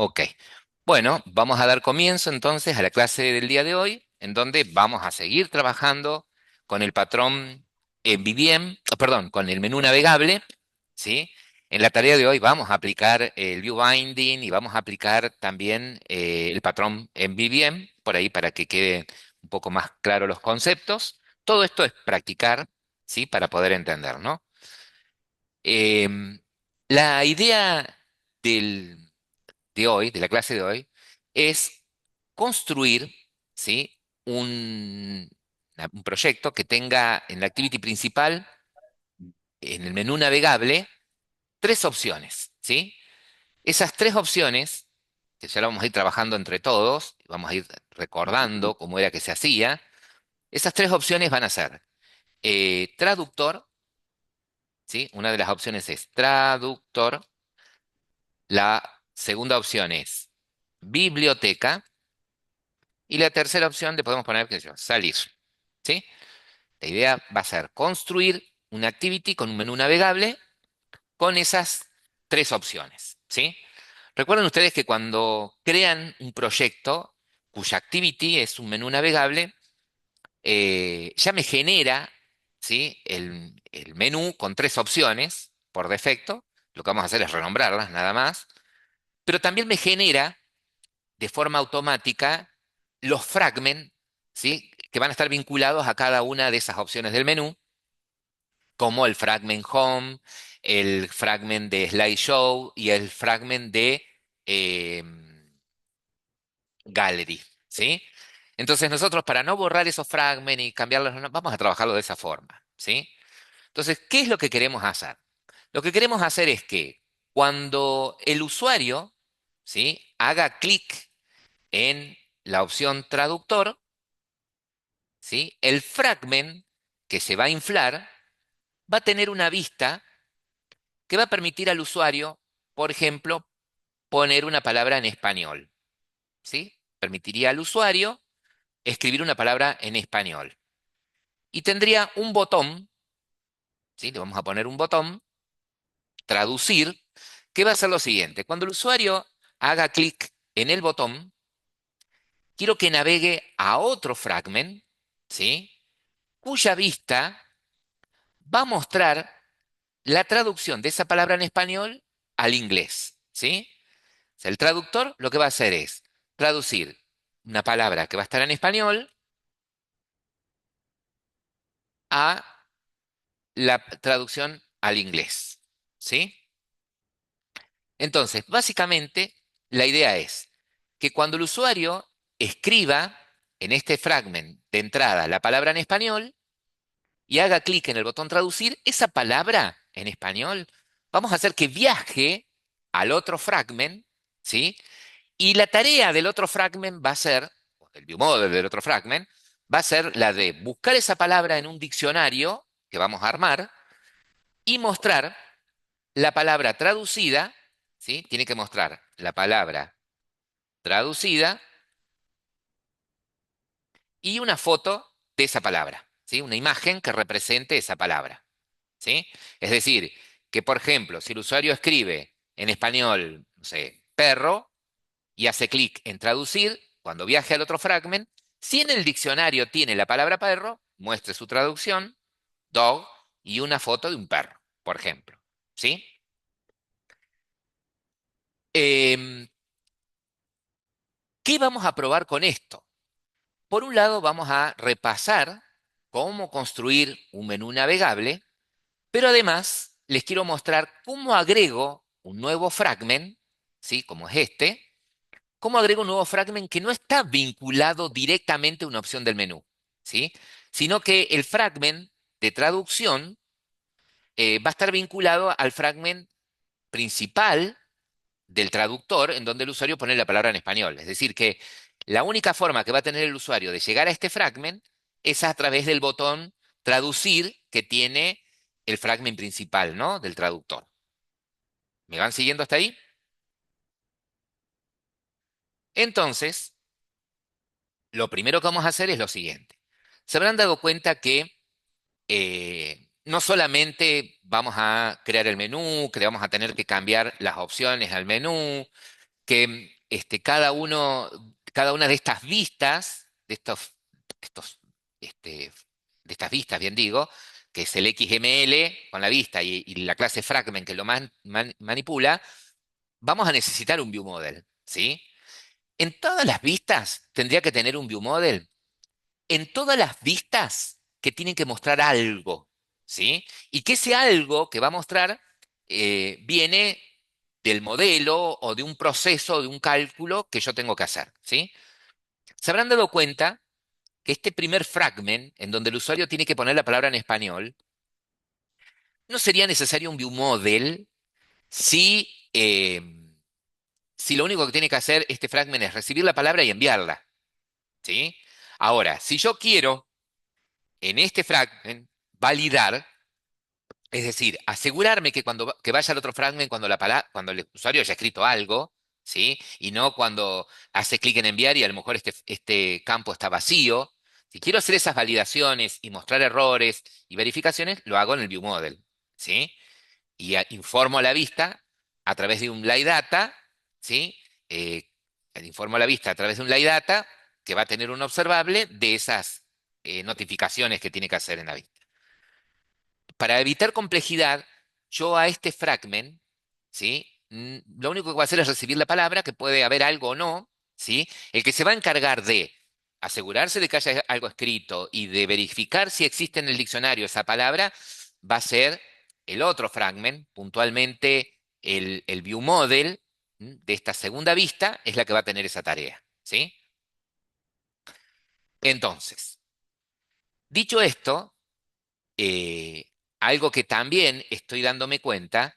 Ok. Bueno, vamos a dar comienzo entonces a la clase del día de hoy, en donde vamos a seguir trabajando con el patrón MVVM, perdón, con el menú navegable, ¿sí? En la tarea de hoy vamos a aplicar el view binding y vamos a aplicar también el patrón MVVM, por ahí para que quede un poco más claro los conceptos. Todo esto es practicar, ¿sí? Para poder entender, ¿no? La idea del de hoy, de la clase de hoy, es construir, ¿sí? un, un proyecto que tenga en la activity principal, en el menú navegable, tres opciones, ¿sí? Esas tres opciones, que ya lo vamos a ir trabajando entre todos, vamos a ir recordando cómo era que se hacía, esas tres opciones van a ser traductor, ¿sí? Una de las opciones es traductor, la segunda opción es biblioteca, y la tercera opción le podemos poner, qué sé yo, salir. ¿Sí? La idea va a ser construir una activity con un menú navegable con esas tres opciones. ¿Sí? Recuerden ustedes que cuando crean un proyecto cuya activity es un menú navegable, ya me genera, ¿sí? el menú con tres opciones por defecto. Lo que vamos a hacer es renombrarlas, nada más. Pero también me genera de forma automática los fragments, ¿sí? Que van a estar vinculados a cada una de esas opciones del menú, como el fragment home, el fragment de slideshow y el fragment de eh, gallery, ¿sí? Entonces nosotros para no borrar esos fragments y cambiarlos, vamos a trabajarlo de esa forma, ¿sí? Entonces, ¿qué es lo que queremos hacer? Lo que queremos hacer es que cuando el usuario, ¿sí? haga clic en la opción traductor, ¿sí? El fragment que se va a inflar va a tener una vista que va a permitir al usuario, por ejemplo, poner una palabra en español, ¿sí? Permitiría al usuario escribir una palabra en español. Y tendría un botón, ¿sí? Le vamos a poner un botón, traducir, que va a hacer lo siguiente. Cuando el usuario haga clic en el botón, quiero que navegue a otro fragment, ¿sí? Cuya vista va a mostrar la traducción de esa palabra en español al inglés, ¿sí? O sea, el traductor lo que va a hacer es traducir una palabra que va a estar en español a la traducción al inglés, ¿sí? Entonces, básicamente, la idea es que cuando el usuario escriba en este fragment de entrada la palabra en español y haga clic en el botón traducir, esa palabra en español, vamos a hacer que viaje al otro fragment, ¿sí? Y la tarea del otro fragment va a ser, o del viewmodel del otro fragment, va a ser la de buscar esa palabra en un diccionario que vamos a armar y mostrar la palabra traducida, ¿sí? Tiene que mostrar la palabra traducida y una foto de esa palabra, ¿sí? Una imagen que represente esa palabra, ¿sí? Es decir, que por ejemplo, si el usuario escribe en español, no sé, perro, y hace clic en traducir, cuando viaje al otro fragment, si en el diccionario tiene la palabra perro, muestre su traducción, dog, y una foto de un perro, por ejemplo. ¿Sí? Em, ¿Qué vamos a probar con esto? Por un lado, vamos a repasar cómo construir un menú navegable, pero además les quiero mostrar cómo agrego un nuevo fragment, ¿sí? Como es este, cómo agrego un nuevo fragment que no está vinculado directamente a una opción del menú, ¿sí? Sino que el fragment de traducción va a estar vinculado al fragment principal del traductor, en donde el usuario pone la palabra en español. Es decir, que la única forma que va a tener el usuario de llegar a este fragment es a través del botón traducir que tiene el fragment principal, ¿no? Del traductor. ¿Me van siguiendo hasta ahí? Entonces, lo primero que vamos a hacer es lo siguiente. Se habrán dado cuenta que no solamente vamos a crear el menú, que vamos a tener que cambiar las opciones al menú, que cada una de estas vistas, estos, este, de estas vistas, bien digo, que es el XML con la vista y la clase Fragment que lo manipula, vamos a necesitar un viewModel, ¿sí? En todas las vistas tendría que tener un viewModel, en todas las vistas que tienen que mostrar algo, ¿sí? Y que ese algo que va a mostrar viene del modelo o de un proceso, de un cálculo que yo tengo que hacer, ¿sí? Se habrán dado cuenta que este primer fragment, en donde el usuario tiene que poner la palabra en español, no sería necesario un viewModel si, si lo único que tiene que hacer este fragment es recibir la palabra y enviarla, ¿sí? Ahora, si yo quiero en este fragment validar, es decir, asegurarme que que vaya al otro fragment cuando cuando el usuario haya escrito algo, ¿sí? Y no cuando hace clic en enviar y a lo mejor este campo está vacío. Si quiero hacer esas validaciones y mostrar errores y verificaciones, lo hago en el viewModel, ¿sí? Y informo a la vista a través de un LiData, ¿sí? Eh, informo a la vista a través de un LiData que va a tener un observable de esas notificaciones que tiene que hacer en la vista. Para evitar complejidad, yo a este fragment, ¿sí? Lo único que voy a hacer es recibir la palabra, que puede haber algo o no, ¿sí? El que se va a encargar de asegurarse de que haya algo escrito y de verificar si existe en el diccionario esa palabra, va a ser el otro fragment, puntualmente el view model de esta segunda vista, es la que va a tener esa tarea, ¿sí? Entonces, dicho esto, algo que también estoy dándome cuenta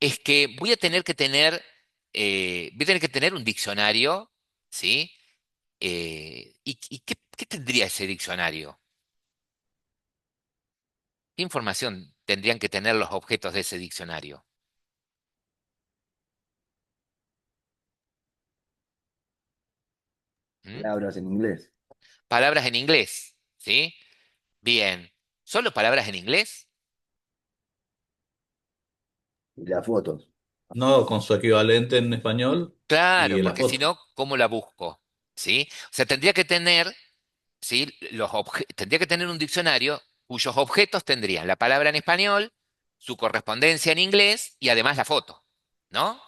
es que voy a tener que tener un diccionario, ¿sí? ¿Y qué tendría ese diccionario? ¿Qué información tendrían que tener los objetos de ese diccionario? ¿Mm? Palabras en inglés. Palabras en inglés, ¿sí? Bien. ¿Solo palabras en inglés? Y las fotos. No, con su equivalente en español Claro, y la porque si foto. no, ¿cómo la busco? ¿Sí? O sea, tendría que tener, ¿sí? Tendría que tener un diccionario cuyos objetos tendrían la palabra en español, su correspondencia en inglés y además la foto, ¿no?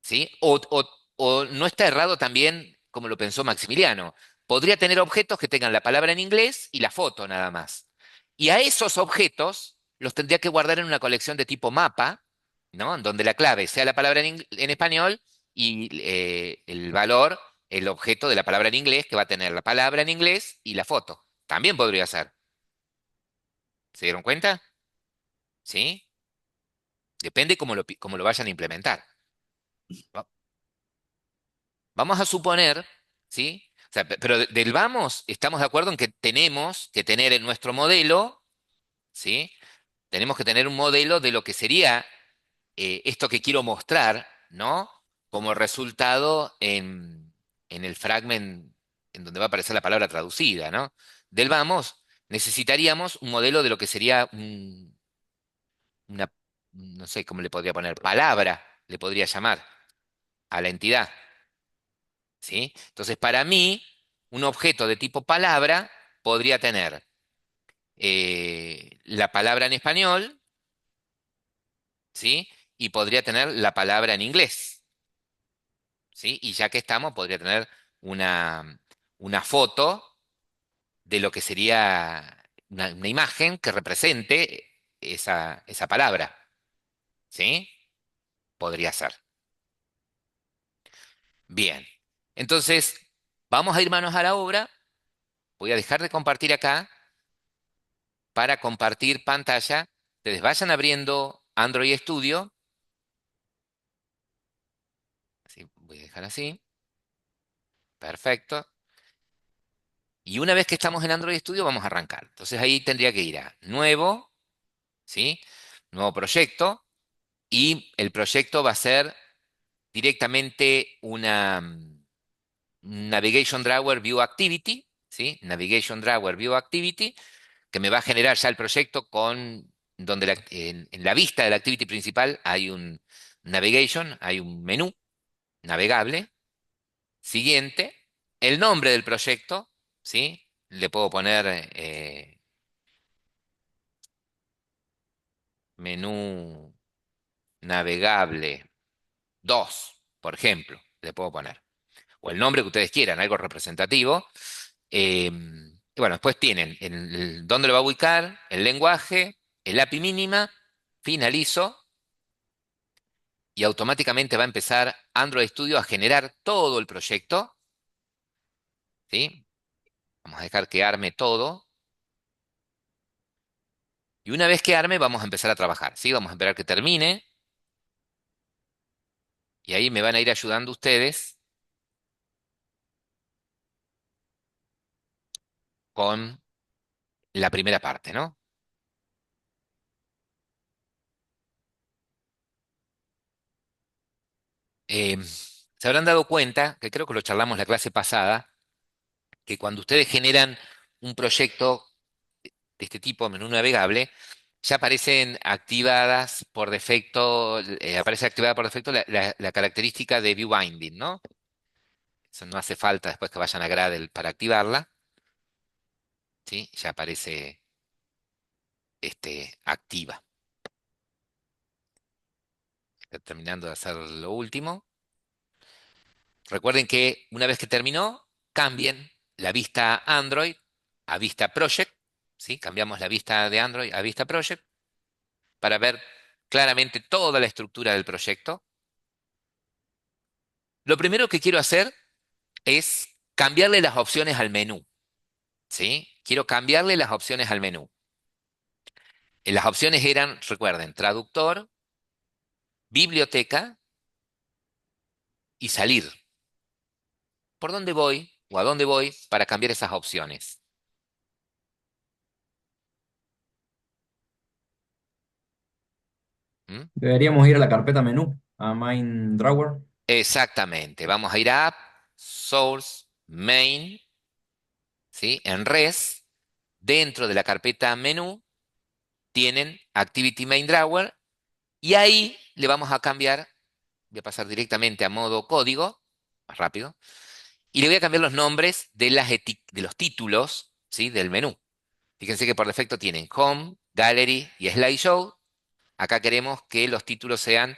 ¿Sí? O no está errado también, como lo pensó Maximiliano. Podría tener objetos que tengan la palabra en inglés y la foto nada más. Y a esos objetos los tendría que guardar en una colección de tipo mapa, ¿no? En donde la clave sea la palabra en español y el valor, el objeto de la palabra en inglés, que va a tener la palabra en inglés y la foto. También podría ser. ¿Se dieron cuenta? ¿Sí? Depende cómo lo vayan a implementar. Vamos a suponer, ¿sí? O sea, pero del vamos, estamos de acuerdo en que tenemos que tener en nuestro modelo, ¿sí? Tenemos que tener un modelo de lo que sería esto que quiero mostrar, ¿no? Como resultado en el fragment en donde va a aparecer la palabra traducida, ¿no? Del vamos, necesitaríamos un modelo de lo que sería una, no sé cómo le podría poner, palabra, le podría llamar a la entidad. ¿Sí? Entonces, para mí, un objeto de tipo palabra podría tener la palabra en español, ¿sí? Y podría tener la palabra en inglés, ¿sí? Y ya que estamos, podría tener una foto de lo que sería una imagen que represente esa palabra, ¿sí? Podría ser. Bien. Entonces, vamos a ir manos a la obra. Voy a dejar de compartir acá para compartir pantalla. Ustedes vayan abriendo Android Studio. Así, voy a dejar así. Perfecto. Y una vez que estamos en Android Studio, vamos a arrancar. Entonces ahí tendría que ir a nuevo, ¿sí? Nuevo proyecto. Y el proyecto va a ser directamente una Navigation Drawer View Activity, ¿sí? Navigation Drawer View Activity, que me va a generar ya el proyecto con donde en la vista de la activity principal hay un Navigation, hay un menú navegable. Siguiente, el nombre del proyecto, ¿sí? Le puedo poner menú navegable 2, por ejemplo, le puedo poner. O el nombre que ustedes quieran, algo representativo. Y bueno, después tienen dónde lo va a ubicar, el lenguaje, el API mínima, finalizo y automáticamente va a empezar Android Studio a generar todo el proyecto, ¿sí? Vamos a dejar que arme todo. Y una vez que arme, vamos a empezar a trabajar, ¿sí? Vamos a esperar que termine y ahí me van a ir ayudando ustedes con la primera parte, ¿no? Se habrán dado cuenta, que creo que lo charlamos la clase pasada, que cuando ustedes generan un proyecto de este tipo, menú navegable, ya aparecen activadas por defecto, aparece activada por defecto la característica de view binding, ¿no? Eso no hace falta después que vayan a Gradle para activarla, ¿sí? Ya aparece activa. Está terminando de hacer lo último. Recuerden que una vez que terminó, cambien la vista Android a vista Project, ¿sí? Cambiamos la vista de Android a vista Project para ver claramente toda la estructura del proyecto. Lo primero que quiero hacer es cambiarle las opciones al menú, ¿sí? Quiero cambiarle las opciones al menú. Las opciones eran, recuerden, traductor, biblioteca y salir. ¿Por dónde voy o a dónde voy para cambiar esas opciones? ¿Mm? Deberíamos ir a la carpeta menú, a Main Drawer. Exactamente. Vamos a ir a App, Source, Main, ¿sí? En res, dentro de la carpeta menú, tienen Activity Main Drawer y ahí le vamos a cambiar, voy a pasar directamente a modo código, más rápido, y le voy a cambiar los nombres de los títulos, ¿sí? Del menú. Fíjense que por defecto tienen Home, Gallery y Slideshow. Acá queremos que los títulos sean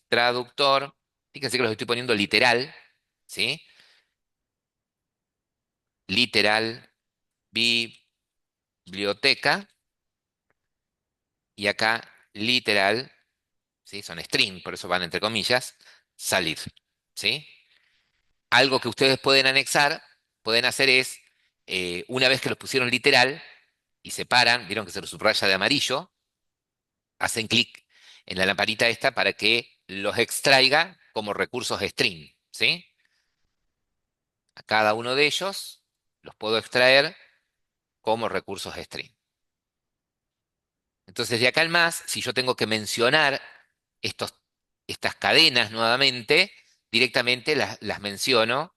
traductor. Fíjense que los estoy poniendo literal, ¿sí? Literal, biblioteca. Y acá literal, ¿sí? Son string, por eso van entre comillas, salir, ¿sí? Algo que ustedes pueden anexar, pueden hacer es, una vez que los pusieron literal y separan, vieron que se los subraya de amarillo, hacen clic en la lamparita esta para que los extraiga como recursos string, ¿sí? A cada uno de ellos los puedo extraer como recursos string. Entonces, de acá en más, si yo tengo que mencionar estos, estas cadenas nuevamente, directamente las menciono,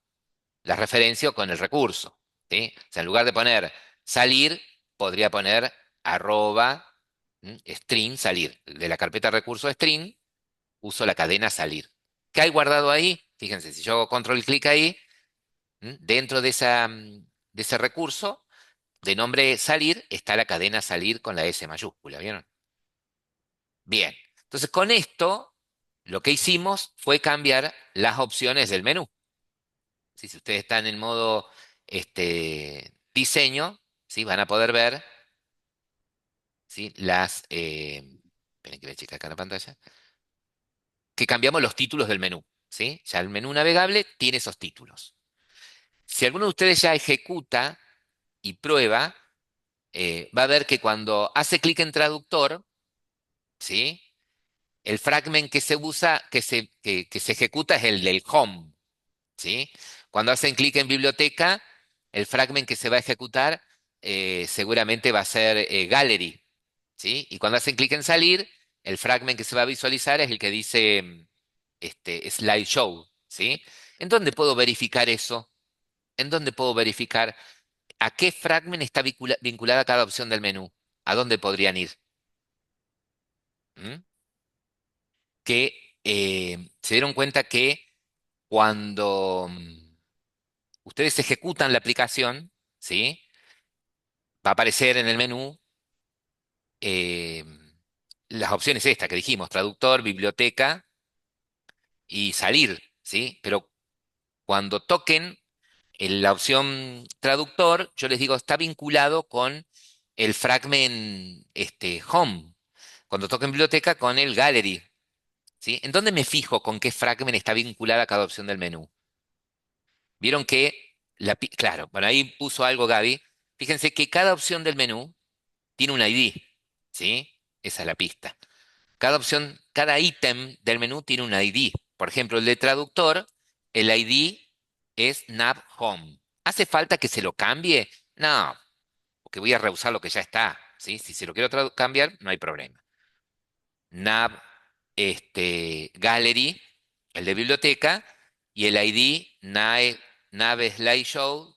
las referencio con el recurso, ¿sí? O sea, en lugar de poner salir, podría poner arroba string salir. De la carpeta recurso string, uso la cadena salir. ¿Qué hay guardado ahí? Fíjense, si yo hago control clic ahí, dentro de de ese recurso, de nombre salir, está la cadena salir con la S mayúscula, ¿vieron? Bien. Entonces, con esto, lo que hicimos fue cambiar las opciones del menú. Si ustedes están en modo diseño, ¿sí? Van a poder ver, ¿sí? Esperen que voy a checar acá en la pantalla. Que cambiamos los títulos del menú, ¿sí? Ya el menú navegable tiene esos títulos. Si alguno de ustedes ya ejecuta y prueba, va a ver que cuando hace clic en traductor, ¿sí? El fragment que se usa, que se ejecuta es el del home, ¿sí? Cuando hacen clic en biblioteca, el fragment que se va a ejecutar seguramente va a ser gallery, ¿sí? Y cuando hacen clic en salir, el fragment que se va a visualizar es el que dice slideshow, ¿sí? ¿En dónde puedo verificar eso? ¿En dónde puedo verificar a qué fragment está vinculada cada opción del menú? ¿A dónde podrían ir? ¿Mm? que se dieron cuenta que cuando ustedes ejecutan la aplicación, ¿sí? Va a aparecer en el menú eh, las opciones estas que dijimos, traductor, biblioteca y salir, ¿sí? Pero cuando toquen en la opción traductor, yo les digo, está vinculado con el fragment home. Cuando toquen biblioteca, con el gallery, ¿sí? ¿En dónde me fijo con qué fragment está vinculada cada opción del menú? Vieron que, claro, bueno, ahí puso algo Gaby. Fíjense que cada opción del menú tiene un ID, ¿sí? Esa es la pista. Cada opción, cada ítem del menú tiene un ID. Por ejemplo, el de traductor, el ID es nav home. ¿Hace falta que se lo cambie? No, porque voy a rehusar lo que ya está, ¿sí? Si se lo quiero cambiar, no hay problema. Nav, gallery, el de biblioteca, y el ID, nav slideshow,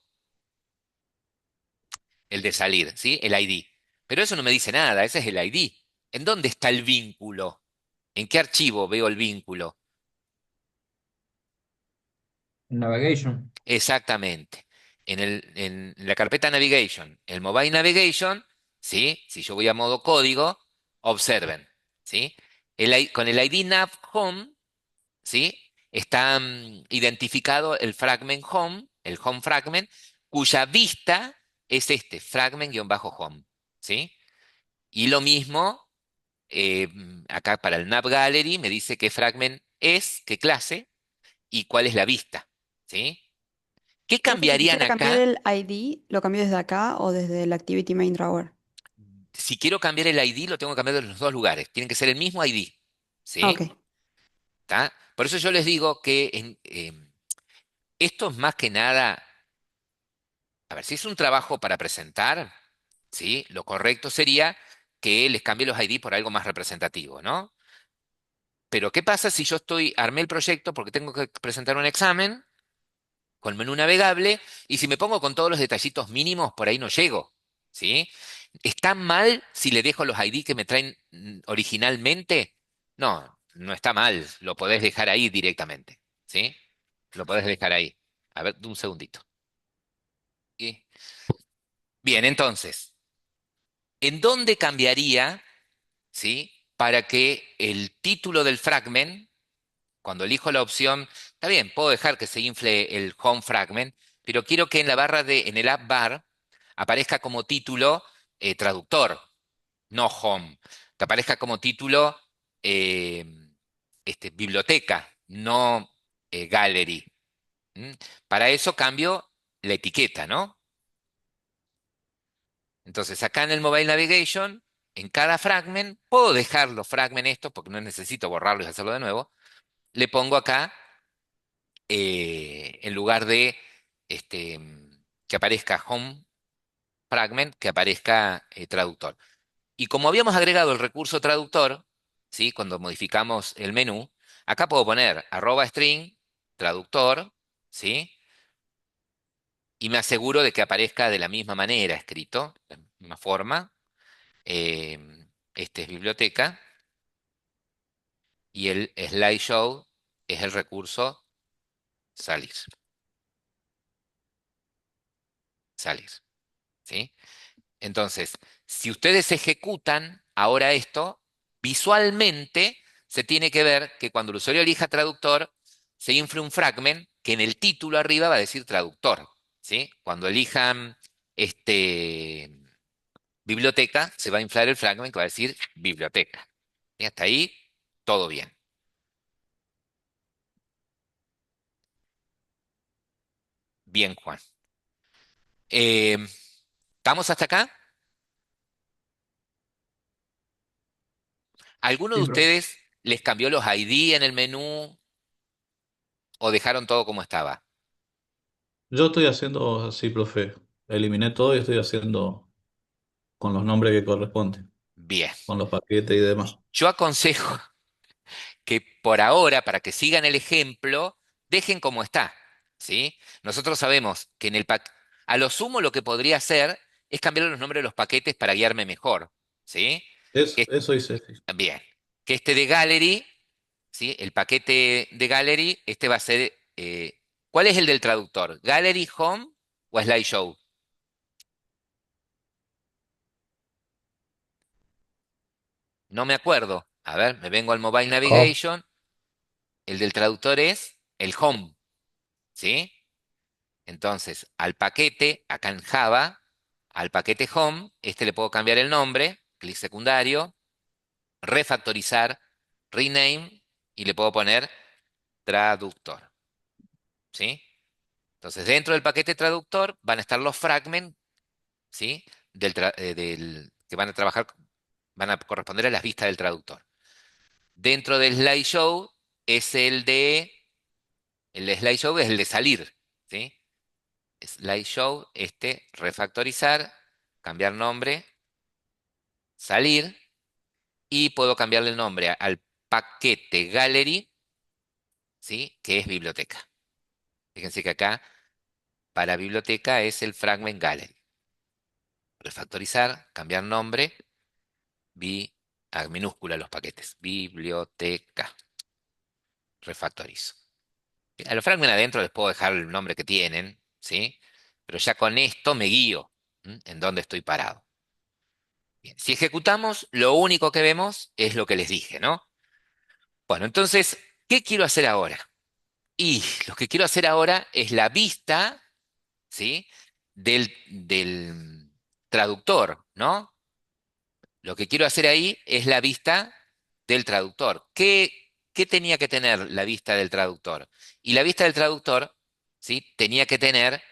el de salir, ¿sí? El ID. Pero eso no me dice nada, ese es el ID. ¿En dónde está el vínculo? ¿En qué archivo veo el vínculo? Navigation. Exactamente. En la carpeta Navigation, el Mobile Navigation, ¿sí? Si yo voy a modo código, observen, ¿sí? Con el ID nav home, ¿sí? Está identificado el fragment home, el home fragment, cuya vista es este, fragment-home, ¿sí? Y lo mismo, acá para el nav gallery me dice qué fragment es, qué clase y cuál es la vista, ¿sí? ¿Qué Profe, si cambiarían quisiera cambiar acá? el ID, ¿lo cambio desde acá o desde el Activity Main Drawer? Si quiero cambiar el ID, lo tengo que cambiar de los dos lugares. Tienen que ser el mismo ID, Ah, ¿sí? ok. ¿Tá? Por eso yo les digo que esto es más que nada, a ver, si es un trabajo para presentar, ¿sí? Lo correcto sería que les cambie los ID por algo más representativo, ¿no? Pero ¿qué pasa si yo armé el proyecto porque tengo que presentar un examen con menú navegable y si me pongo con todos los detallitos mínimos, por ahí no llego, ¿sí? ¿Está mal si le dejo los ID que me traen originalmente? No, no está mal, lo podés dejar ahí directamente, ¿sí? Lo podés dejar ahí. A ver, un segundito. ¿Sí? Bien, entonces, ¿en dónde cambiaría, ¿sí? Para que el título del fragment, cuando elijo la opción, está bien, puedo dejar que se infle el home fragment, pero quiero que en la en el app bar, aparezca como título traductor, no home. Que aparezca como título eh, biblioteca, no gallery. ¿Mm? Para eso cambio la etiqueta, ¿no? Entonces, acá en el Mobile Navigation, en cada fragment, puedo dejar los fragments estos, porque no necesito borrarlos y hacerlo de nuevo. Le pongo acá, en lugar de este, que aparezca home fragment, que aparezca traductor. Y como habíamos agregado el recurso traductor, ¿sí? Cuando modificamos el menú, acá puedo poner @string traductor, ¿sí? Y me aseguro de que aparezca de la misma manera escrito, de la misma forma. Eh, este es biblioteca y el slideshow es el recurso salir, salir, ¿sí? Entonces, si ustedes ejecutan ahora esto, visualmente se tiene que ver que cuando el usuario elija traductor, se infle un fragment que en el título arriba va a decir traductor, ¿sí? Cuando elijan este, biblioteca, se va a inflar el fragment que va a decir biblioteca. Y hasta ahí, todo bien. Bien, Juan. Eh, ¿Estamos hasta acá? ¿Alguno de Sí, profe. ustedes les cambió los ID en el menú o dejaron todo como estaba? Yo estoy haciendo así, profe. Eliminé todo y estoy haciendo con los nombres que corresponden, Bien. con los paquetes y demás. Yo aconsejo que por ahora, para que sigan el ejemplo, dejen como está, ¿sí? Nosotros sabemos que a lo sumo lo que podría hacer es cambiar los nombres de los paquetes para guiarme mejor, ¿sí? Que Eso hice, sí. bien, que este de Gallery ¿sí? El paquete de Gallery, este va a ser, ¿cuál es el del traductor? ¿Gallery, Home o Slideshow? No me acuerdo. A ver, me vengo al Mobile Home. Navigation. El del traductor es el Home, ¿sí? Entonces, al paquete, acá en Java, al paquete Home, este le puedo cambiar el nombre, clic secundario, refactorizar, rename, y le puedo poner traductor, ¿sí? Entonces, dentro del paquete traductor van a estar los fragments, ¿sí? Que van a trabajar, van a corresponder a las vistas del traductor. Dentro del slideshow es el de slideshow es el de salir, ¿sí? Slideshow, refactorizar, cambiar nombre, salir, y puedo cambiarle el nombre al paquete gallery, ¿sí? Que es biblioteca. Fíjense que acá para biblioteca es el fragment gallery. Refactorizar, cambiar nombre, a minúscula los paquetes, biblioteca, refactorizo. A los fragments adentro les puedo dejar el nombre que tienen, ¿sí? Pero ya con esto me guío, ¿m? En dónde estoy parado. Bien, si ejecutamos, lo único que vemos es lo que les dije, ¿no? Bueno, entonces, ¿qué quiero hacer ahora? Y lo que quiero hacer ahora es la vista, ¿sí? Del traductor, ¿no? Lo que quiero hacer ahí es la vista del traductor. ¿Qué tenía que tener la vista del traductor? Y la vista del traductor, ¿sí? Tenía que tener,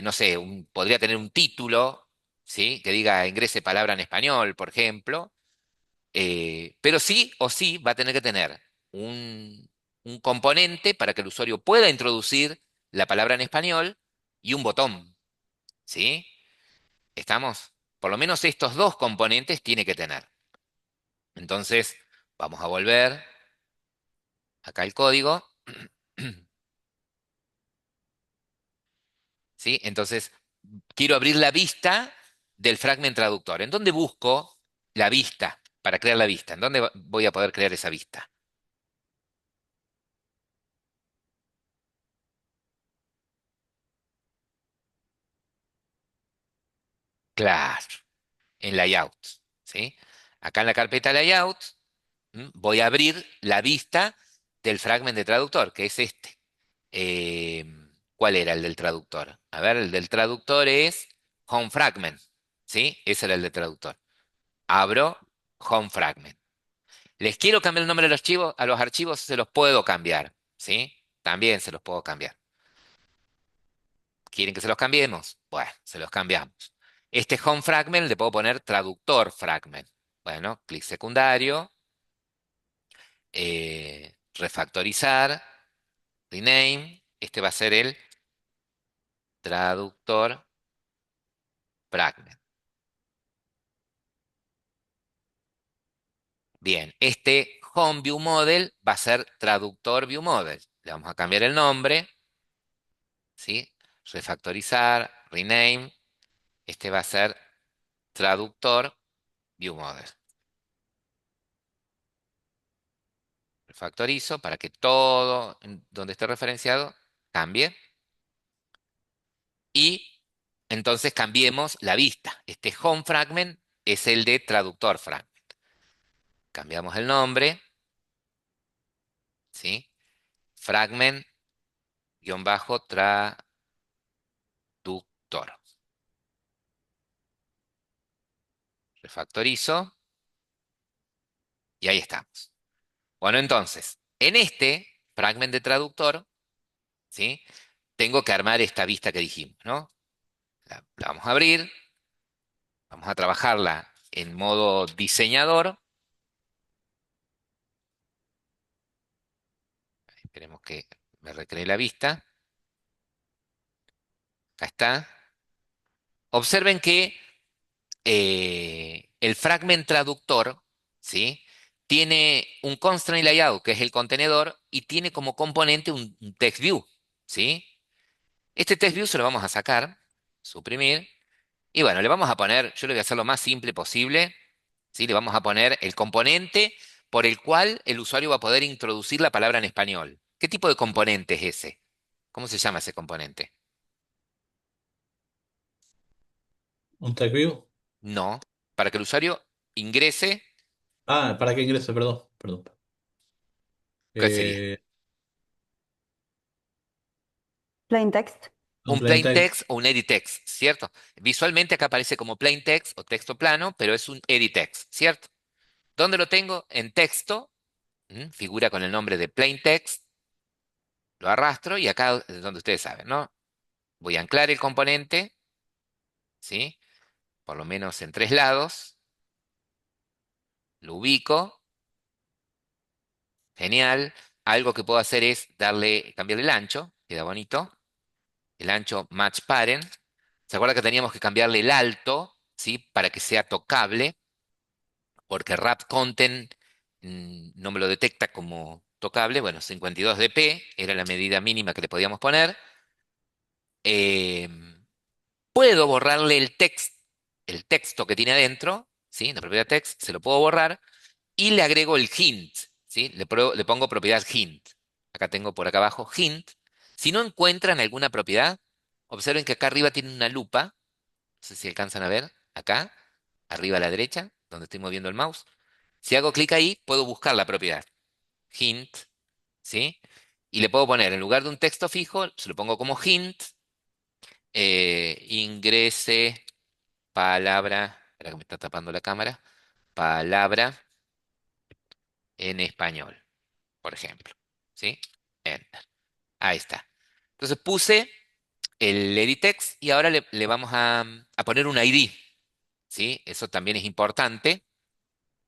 no sé, podría tener un título, ¿sí? Que diga ingrese palabra en español, por ejemplo. Pero sí o sí va a tener que tener un componente para que el usuario pueda introducir la palabra en español y un botón, ¿sí? ¿Estamos? Por lo menos estos dos componentes tiene que tener. Entonces, vamos a volver acá al código, ¿sí? Entonces, quiero abrir la vista del fragment traductor. ¿En dónde busco la vista para crear la vista? ¿En dónde voy a poder crear esa vista? Claro, en layout, ¿sí? Acá en la carpeta layout, voy a abrir la vista del fragment de traductor, que es este. Eh, ¿Cuál era el del traductor? A ver, el del traductor es Home Fragment, ¿sí? Ese era el del traductor. Abro Home Fragment. ¿Les quiero cambiar el nombre a los archivos? Se los puedo cambiar, ¿sí? También se los puedo cambiar. ¿Quieren que se los cambiemos? Bueno, se los cambiamos. Este Home Fragment le puedo poner Traductor Fragment. Bueno, clic secundario, refactorizar, rename. Este va a ser el Traductor Fragment. Bien, este Home View Model va a ser Traductor View Model. Le vamos a cambiar el nombre, ¿sí? Refactorizar, rename. Este va a ser Traductor View Model. Refactorizo para que todo donde esté referenciado cambie. Y entonces cambiemos la vista. Este Home Fragment es el de Traductor Fragment. Cambiamos el nombre, ¿sí? Fragment-traductor. Refactorizo y ahí estamos. Bueno, entonces, en este fragment de traductor, ¿sí? Tengo que armar esta vista que dijimos, ¿no? La vamos a abrir, vamos a trabajarla en modo diseñador. Esperemos que me recree la vista. Acá está. Observen que el fragment traductor, ¿sí? Tiene un constraint layout, que es el contenedor, y tiene como componente un text view, ¿sí? Este text view se lo vamos a sacar, suprimir, y bueno, le vamos a poner, yo le voy a hacer lo más simple posible, ¿sí? Le vamos a poner el componente por el cual el usuario va a poder introducir la palabra en español. ¿Qué tipo de componente es ese? ¿Cómo se llama ese componente? ¿Un tag view? No. Para que el usuario ingrese, Ah, para que ingrese, perdón. Perdón. ¿qué sería? Eh, Plain text. un Un plain plain text. text o un edit text, ¿cierto? Visualmente acá aparece como plain text o texto plano, pero es un edit text, ¿cierto? ¿Dónde lo tengo? En texto, figura con el nombre de plain text, lo arrastro y acá es donde ustedes saben, ¿no? Voy a anclar el componente, ¿sí? Por lo menos en 3 lados, lo ubico, genial. Algo que puedo hacer es cambiarle el ancho, queda bonito. El ancho match parent. ¿Se acuerda que teníamos que cambiarle el alto, ¿sí? Para que sea tocable, porque wrap content no me lo detecta como tocable. Bueno, 52 dp era la medida mínima que le podíamos poner. Eh, Puedo borrarle el texto que tiene adentro, ¿sí? La propiedad text, se lo puedo borrar y le agrego el hint, ¿sí? Le pongo propiedad hint. Acá tengo por acá abajo hint. Si no encuentran alguna propiedad, observen que acá arriba tiene una lupa. No sé si alcanzan a ver. Acá, arriba a la derecha, donde estoy moviendo el mouse. Si hago clic ahí, puedo buscar la propiedad. Hint, ¿sí? Y le puedo poner, en lugar de un texto fijo, se lo pongo como hint, ingrese palabra, espera que me está tapando la cámara, palabra en español, por ejemplo. ¿Sí? Enter. Ahí está. Entonces puse el edit text y ahora le vamos a poner un ID. ¿Sí? Eso también es importante.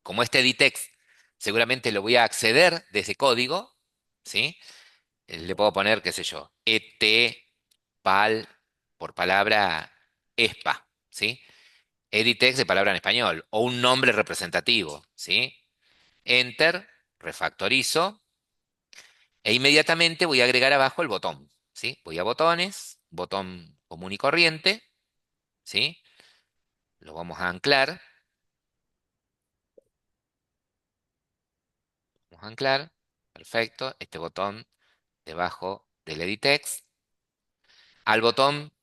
Como este edit text seguramente lo voy a acceder desde código, ¿sí? Le puedo poner, qué sé yo, pal por palabra espa, ¿sí? Edit text de palabra en español o un nombre representativo, ¿sí? Enter, refactorizo e inmediatamente voy a agregar abajo el botón, ¿sí? Voy a botones, botón común y corriente, ¿sí? Lo vamos a anclar, vamos a anclar, perfecto, este botón debajo del edit text. Al botón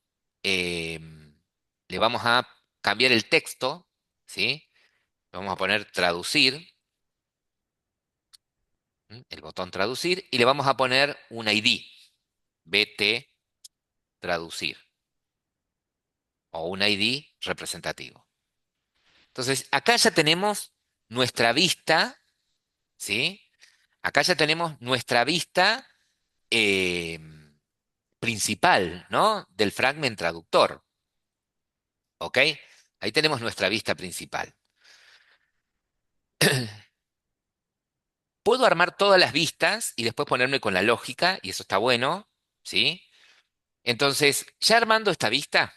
eh, le vamos a cambiar el texto, ¿sí? Le vamos a poner traducir, el botón traducir, y le vamos a poner un ID, BT traducir, o un ID representativo. Entonces, acá ya tenemos nuestra vista, ¿sí? Acá ya tenemos nuestra vista eh, principal, ¿no? Del fragment traductor, ¿ok? Ahí tenemos nuestra vista principal. Puedo armar todas las vistas y después ponerme con la lógica, y eso está bueno, ¿sí? Entonces, ya armando esta vista,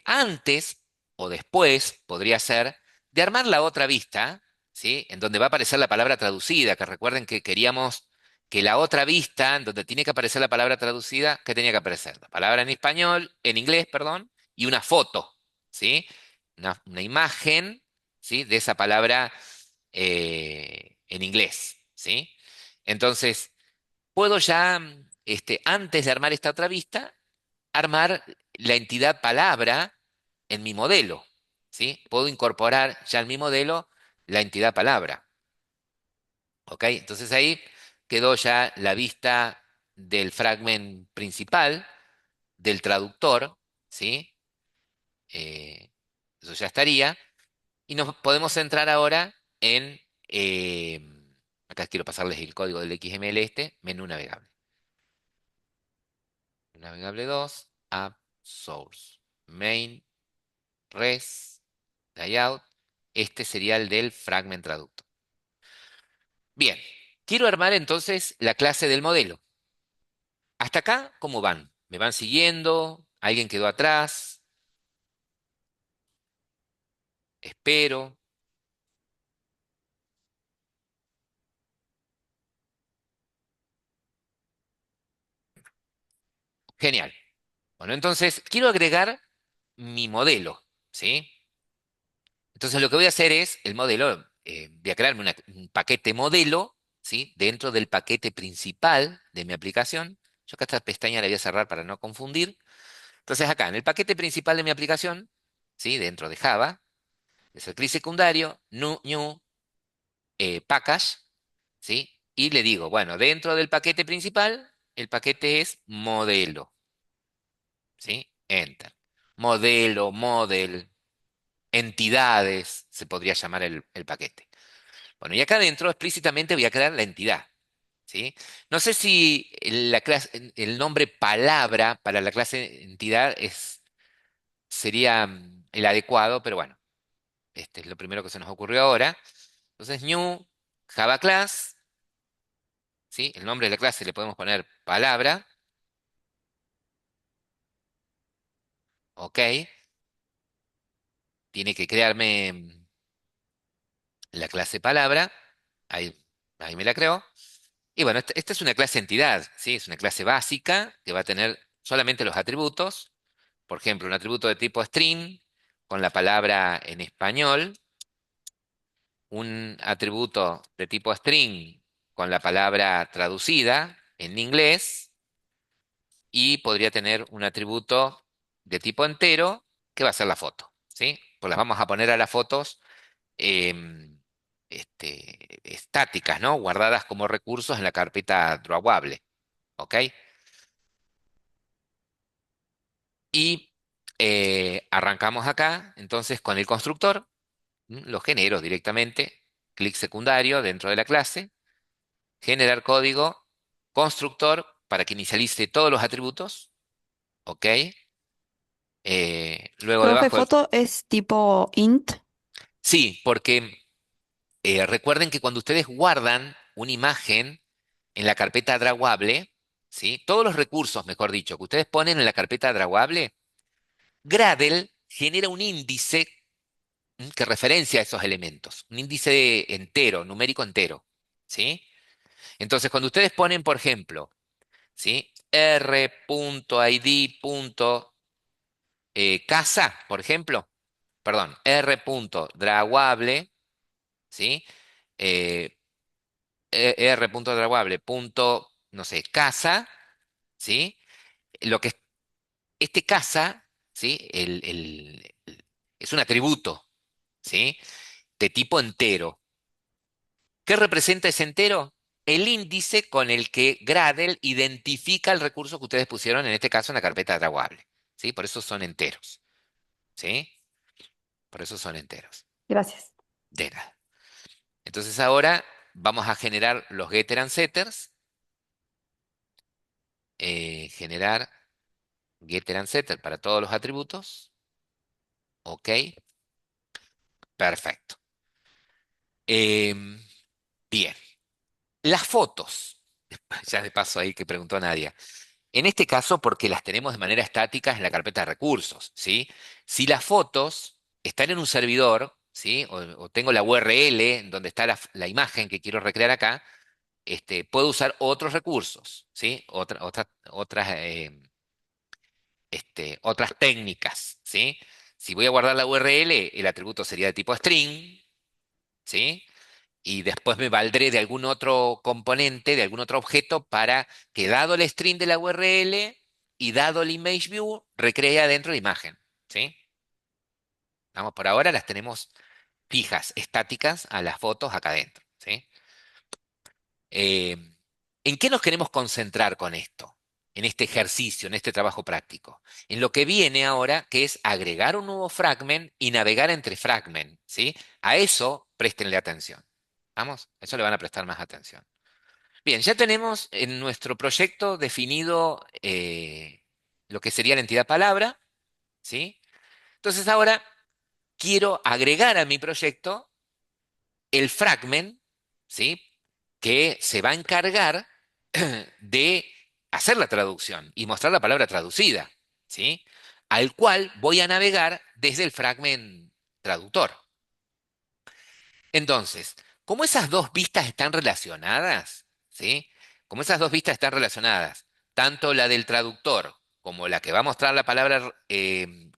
antes o después podría ser de armar la otra vista, ¿sí? En donde va a aparecer la palabra traducida, que recuerden que queríamos que la otra vista, en donde tiene que aparecer la palabra traducida, ¿qué tenía que aparecer? La palabra en español, en inglés, perdón, y una foto, ¿sí? Una imagen, ¿sí? De esa palabra en inglés, ¿sí? Entonces, puedo ya, antes de armar esta otra vista, armar la entidad palabra en mi modelo, ¿sí? Puedo incorporar ya en mi modelo la entidad palabra, ¿ok? Entonces ahí quedó ya la vista del fragment principal, del traductor, ¿sí? Eh, Eso ya estaría. Y nos podemos centrar ahora en, acá quiero pasarles el código del XML menú navegable. Navegable 2 app, source, main, res, layout. Este sería el del fragment traductor. Bien, quiero armar entonces la clase del modelo. Hasta acá, ¿cómo van? ¿Me van siguiendo? ¿Alguien quedó atrás? Espero. Genial. Bueno, entonces quiero agregar mi modelo, ¿sí? Entonces lo que voy a hacer es, el modelo, voy a crearme un paquete modelo, ¿sí? Dentro del paquete principal de mi aplicación. Yo acá esta pestaña la voy a cerrar para no confundir. Entonces acá, en el paquete principal de mi aplicación, ¿sí? Dentro de Java, es el clic secundario, new, package, ¿sí? Y le digo, bueno, dentro del paquete principal, el paquete es modelo, ¿sí? Enter. Modelo, model, entidades, se podría llamar el paquete. Bueno, y acá adentro explícitamente voy a crear la entidad, ¿sí? No sé si el nombre palabra para la clase entidad sería el adecuado, pero bueno, este es lo primero que se nos ocurrió ahora. Entonces, new Java class, ¿sí? El nombre de la clase le podemos poner palabra, ok. Tiene que crearme la clase palabra, ahí, ahí me la creo. Y bueno, esta es una clase entidad, ¿sí? Es una clase básica que va a tener solamente los atributos. Por ejemplo, un atributo de tipo string con la palabra en español, un atributo de tipo string con la palabra traducida en inglés y podría tener un atributo de tipo entero que va a ser la foto, ¿sí? Pues las vamos a poner a las fotos estáticas, ¿no? Guardadas como recursos en la carpeta drawable, ¿ok? Y arrancamos acá, entonces, con el constructor. Lo genero directamente, clic secundario dentro de la clase, generar código, constructor para que inicialice todos los atributos, ¿ok? Luego Profe, debajo foto es tipo int. Sí, porque recuerden que cuando ustedes guardan una imagen en la carpeta drawable, ¿sí? Todos los recursos, mejor dicho, que ustedes ponen en la carpeta drawable, Gradle genera un índice que referencia a esos elementos, un índice entero, numérico entero, ¿sí? Entonces, cuando ustedes ponen, por ejemplo, ¿sí? R.id.casa, por ejemplo, perdón, R.drawable, ¿sí? Eh, R.drawable, no sé, casa, ¿sí? Lo que este casa, ¿sí? Es un atributo, ¿sí? De tipo entero. ¿Qué representa ese entero? El índice con el que Gradle identifica el recurso que ustedes pusieron, en este caso en la carpeta drawable. ¿Sí? Por eso son enteros. ¿Sí? Por eso son enteros. Gracias. De nada. Entonces ahora vamos a generar los getter and setters. Generar getter and setter para todos los atributos. Ok. Perfecto. Em, bien. Las fotos. Ya de paso ahí que preguntó Nadia. En este caso, porque las tenemos de manera estática en la carpeta de recursos, ¿sí? Si las fotos están en un servidor, ¿sí? O tengo la URL en donde está la imagen que quiero recrear acá, puedo usar otros recursos, ¿sí? Otras técnicas, ¿sí? Si voy a guardar la URL, el atributo sería de tipo string, ¿sí? Y después me valdré de algún otro componente, de algún otro objeto para que dado el string de la URL y dado el image view, recrea dentro la imagen, ¿sí? Vamos, por ahora las tenemos fijas, estáticas a las fotos acá adentro, ¿sí? Eh, ¿En qué nos queremos concentrar con esto? En este ejercicio, en este trabajo práctico. En lo que viene ahora, que es agregar un nuevo fragment y navegar entre fragment, ¿sí? A eso préstenle atención. ¿Vamos? A eso le van a prestar más atención. Bien, ya tenemos en nuestro proyecto definido lo que sería la entidad palabra, ¿sí? Entonces ahora quiero agregar a mi proyecto el fragment, ¿sí? Que se va a encargar de hacer la traducción y mostrar la palabra traducida, ¿sí? Al cual voy a navegar desde el fragment traductor. Entonces, como esas dos vistas están relacionadas, ¿sí? Como esas dos vistas están relacionadas, tanto la del traductor como la que va a mostrar la palabra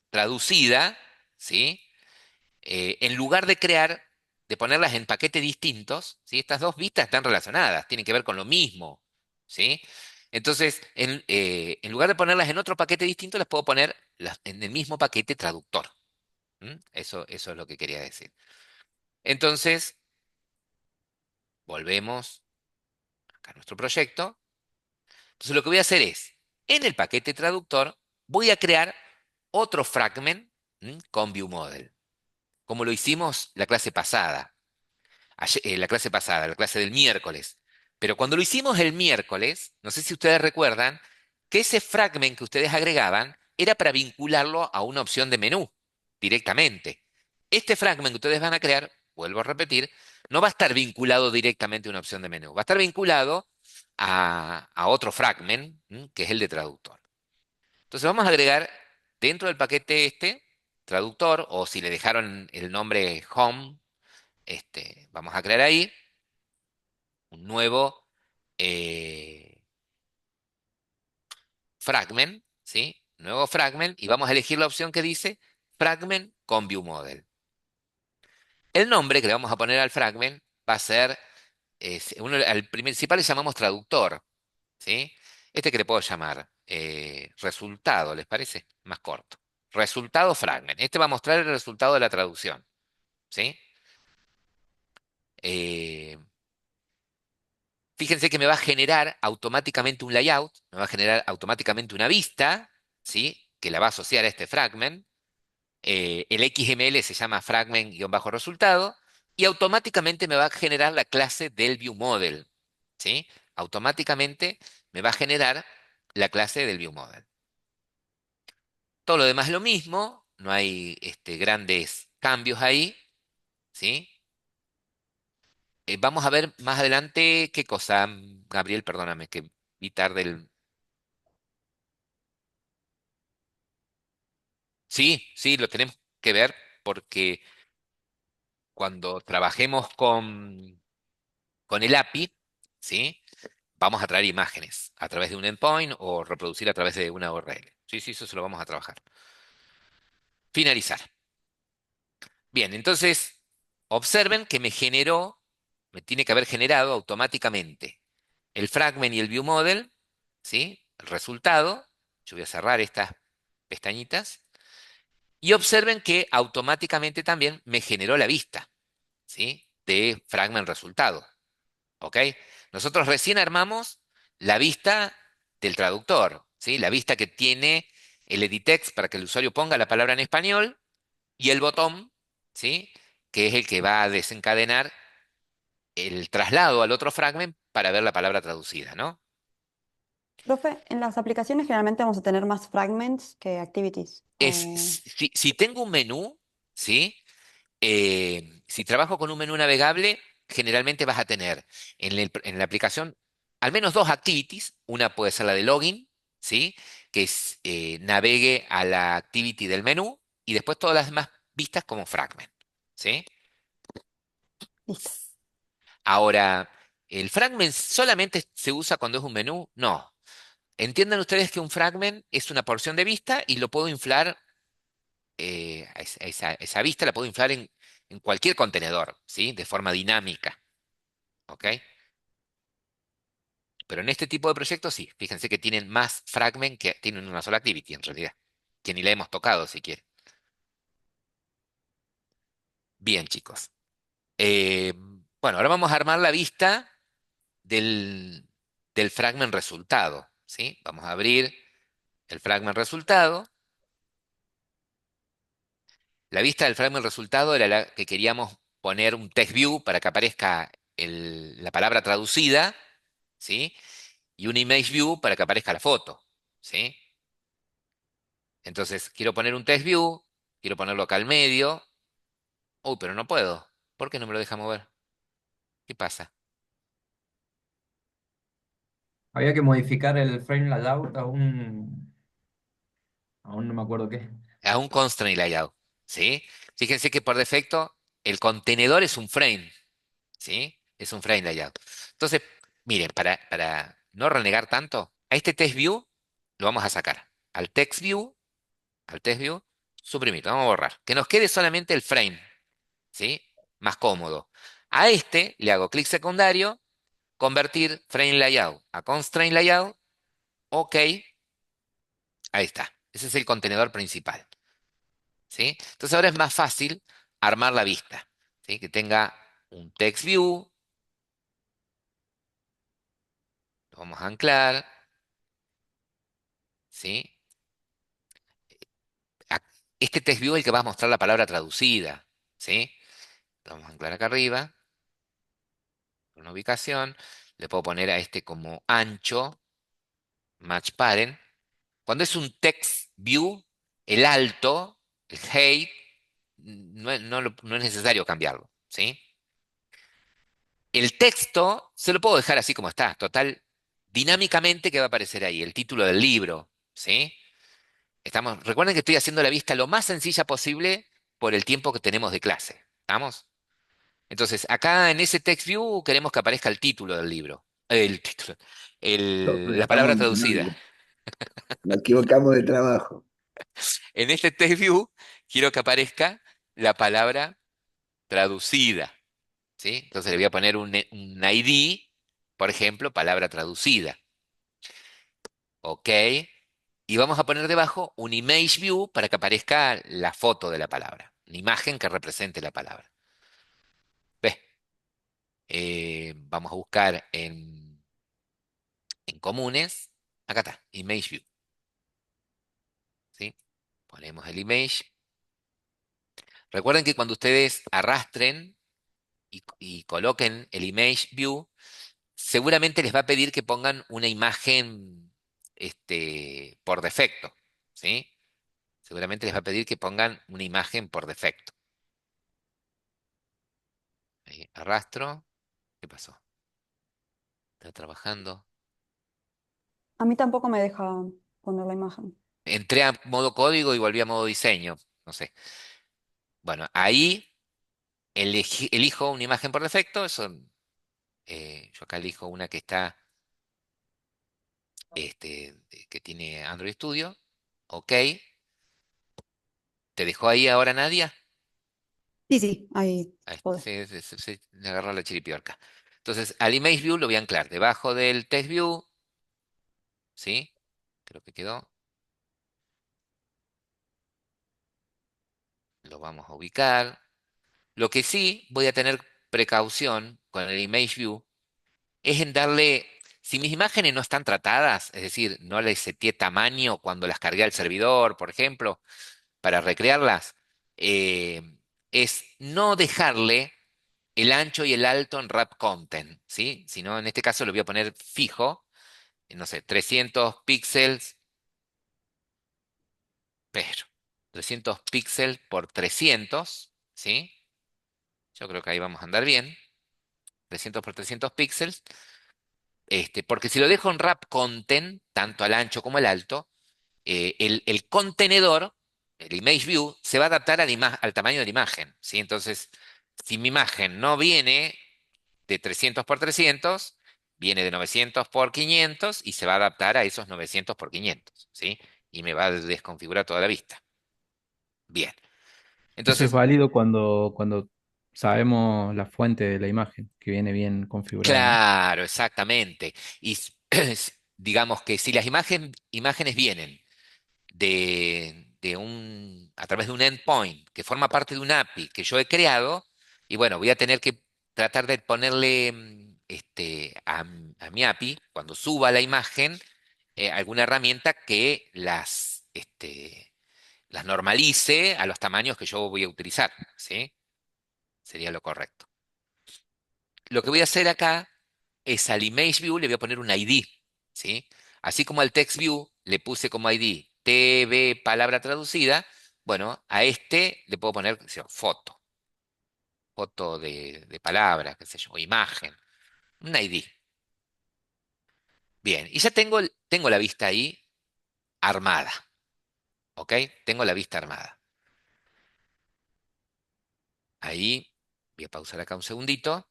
traducida, ¿sí? En lugar de crear de ponerlas en paquetes distintos, ¿sí? Estas dos vistas están relacionadas, tienen que ver con lo mismo, ¿sí? Entonces, en lugar de ponerlas en otro paquete distinto, las puedo poner en el mismo paquete traductor. Eso es lo que quería decir. Entonces, volvemos acá a nuestro proyecto. Entonces, lo que voy a hacer es, en el paquete traductor, voy a crear otro fragment, con ViewModel, como lo hicimos la clase pasada. La clase del miércoles. Pero cuando lo hicimos el miércoles, no sé si ustedes recuerdan, que ese fragment que ustedes agregaban era para vincularlo a una opción de menú directamente. Este fragment que ustedes van a crear, vuelvo a repetir, no va a estar vinculado directamente a una opción de menú, va a estar vinculado a otro fragment, que es el de traductor. Entonces vamos a agregar dentro del paquete este, traductor, o si le dejaron el nombre home, vamos a crear ahí un nuevo eh, fragment, ¿sí? Nuevo fragment y vamos a elegir la opción que dice fragment con ViewModel. El nombre que le vamos a poner al fragment va a ser, al principal le llamamos traductor, ¿sí? Este que le puedo llamar resultado, ¿les parece? Más corto. Resultado fragment. Este va a mostrar el resultado de la traducción, ¿sí? Eh, Fíjense que me va a generar automáticamente un layout, me va a generar automáticamente una vista, ¿sí? Que la va a asociar a este fragment. El XML se llama fragment-resultado y automáticamente me va a generar la clase del ViewModel, ¿sí? Automáticamente me va a generar la clase del ViewModel. Todo lo demás es lo mismo, no hay grandes cambios ahí, ¿sí? Vamos a ver más adelante qué cosa, Gabriel, perdóname, que vi tarde el... Sí, sí, lo tenemos que ver porque cuando trabajemos con el API, ¿sí? Vamos a traer imágenes a través de un endpoint o reproducir a través de una URL. Sí, sí, eso se lo vamos a trabajar. Finalizar. Bien, entonces, observen que me tiene que haber generado automáticamente el fragment y el view model, ¿sí? El resultado. Yo voy a cerrar estas pestañitas. Y observen que automáticamente también me generó la vista, ¿sí? De fragment resultado. ¿Ok? Nosotros recién armamos la vista del traductor, ¿sí? La vista que tiene el editext para que el usuario ponga la palabra en español y el botón, ¿sí? Que es el que va a desencadenar el traslado al otro fragment para ver la palabra traducida, ¿no? Profe, en las aplicaciones generalmente vamos a tener más fragments que activities. Si tengo un menú, ¿sí? Si trabajo con un menú navegable, generalmente vas a tener en la aplicación al menos dos activities. Una puede ser la de login, ¿sí? Que es, navegue a la activity del menú y después todas las demás vistas como fragment, ¿sí? Listo. Ahora, ¿el fragment solamente se usa cuando es un menú? No. Entiendan ustedes que un fragment es una porción de vista y lo puedo inflar, esa vista la puedo inflar en cualquier contenedor, ¿sí? De forma dinámica. ¿Ok? Pero en este tipo de proyectos sí, fíjense que tienen más fragment que tienen una sola activity en realidad, que ni la hemos tocado si quieren. Bien, chicos. Eh, bueno, ahora vamos a armar la vista del, del fragment resultado, ¿sí? Vamos a abrir el fragment resultado. La vista del fragment resultado era la que queríamos poner un text view para que aparezca la palabra traducida, ¿sí? Y un image view para que aparezca la foto, ¿sí? Entonces, quiero poner un text view, quiero ponerlo acá al medio. Uy, pero no puedo. ¿Por qué no me lo deja mover? ¿Qué pasa? Había que modificar el frame layout aún no me acuerdo qué. A un constraint layout, ¿sí? Fíjense que por defecto el contenedor es un frame, ¿sí? Es un frame layout. Entonces, miren, para no renegar tanto, a este text view lo vamos a sacar. Al text view, suprimir, lo vamos a borrar. Que nos quede solamente el frame, ¿sí? más cómodo. A este le hago clic secundario, convertir frame layout a constraint layout, ok, ahí está. Ese es el contenedor principal, ¿sí? Entonces ahora es más fácil armar la vista, ¿sí? Que tenga un text view, lo vamos a anclar, ¿sí? A- Este text view es el que va a mostrar la palabra traducida, ¿sí? Lo vamos a anclar acá arriba, una ubicación, le puedo poner a este como ancho, match parent. Cuando es un text view, el alto, el height, no es necesario cambiarlo, ¿sí? El texto se lo puedo dejar así como está, total, dinámicamente que va a aparecer ahí, el título del libro, ¿sí? Recuerden que estoy haciendo la vista lo más sencilla posible por el tiempo que tenemos de clase, ¿estamos? Entonces, acá en ese text view queremos que aparezca el título del libro, el título, la palabra Estamos traducida. mal, nos equivocamos de trabajo. En este text view quiero que aparezca la palabra traducida, ¿sí? Entonces le voy a poner un ID, por ejemplo, palabra traducida, ¿ok? Y vamos a poner debajo un image view para que aparezca la foto de la palabra, una imagen que represente la palabra. ¿Ves? Vamos a buscar en comunes, acá está, image view, ¿sí? Ponemos el image. Recuerden que cuando ustedes arrastren y coloquen el image view, seguramente les va a pedir que pongan una imagen por defecto, ¿sí? Seguramente les va a pedir que pongan una imagen por defecto. Ahí, arrastro. ¿Qué pasó? Está trabajando. A mí tampoco me deja poner la imagen. Entré a modo código y volví a modo diseño. No sé. Bueno, ahí elijo una imagen por defecto. Yo acá elijo una que está, que tiene Android Studio. Ok. ¿Te dejó ahí ahora Nadia? Sí, sí, ahí Ahí, puedo. sí, le agarró la chiripiorca. Entonces, al image view lo voy a anclar debajo del text view, ¿sí? Creo que quedó. Lo vamos a ubicar. Lo que sí voy a tener precaución con el image view es en darle, si mis imágenes no están tratadas, es decir, no les seteé tamaño cuando las cargué al servidor, por ejemplo, para recrearlas, eh, es no dejarle el ancho y el alto en wrap content, ¿sí? Sino en este caso lo voy a poner fijo, no sé, 300 píxeles, pero 300 píxeles por 300, ¿sí? Yo creo que ahí vamos a andar bien. 300 por 300 píxeles. Porque si lo dejo en wrap content, tanto al ancho como al alto, el contenedor, el image view, se va a adaptar al tamaño de la imagen, ¿sí? Entonces, si mi imagen no viene de 300 por 300, viene de 900 por 500 y se va a adaptar a esos 900 por 500, ¿sí? Y me va a desconfigurar toda la vista. Bien. Eso es Entonces, válido cuando sabemos la fuente de la imagen, que viene bien configurada, ¿no? claro, exactamente. Y digamos que si las imágenes vienen a través de un endpoint que forma parte de un API que yo he creado, y bueno, voy a tener que tratar de ponerle a mi API, cuando suba la imagen, alguna herramienta que las normalice a los tamaños que yo voy a utilizar, ¿sí? Sería lo correcto. Lo que voy a hacer acá es al image view le voy a poner un ID, ¿sí? Así como al text view le puse como ID TV palabra traducida, bueno, a este le puedo poner qué sé yo, foto, foto de palabra, qué sé yo, o imagen, un ID. Bien, y ya tengo la vista ahí armada, ¿ok? Tengo la vista armada. Ahí voy a pausar acá un segundito.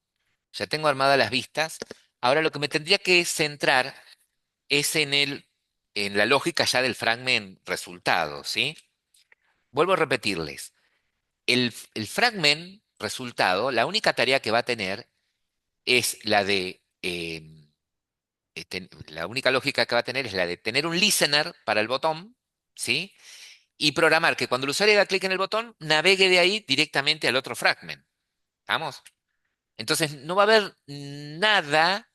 Ya tengo armadas las vistas. Ahora lo que me tendría que centrar es en la lógica ya del fragment resultado, ¿sí? Vuelvo a repetirles. El fragment resultado, la única tarea que va a tener es la de, la única lógica que va a tener es la de tener un listener para el botón, ¿sí? Y programar que cuando el usuario haga clic en el botón, navegue de ahí directamente al otro fragment. ¿Vamos? Entonces, no va a haber nada,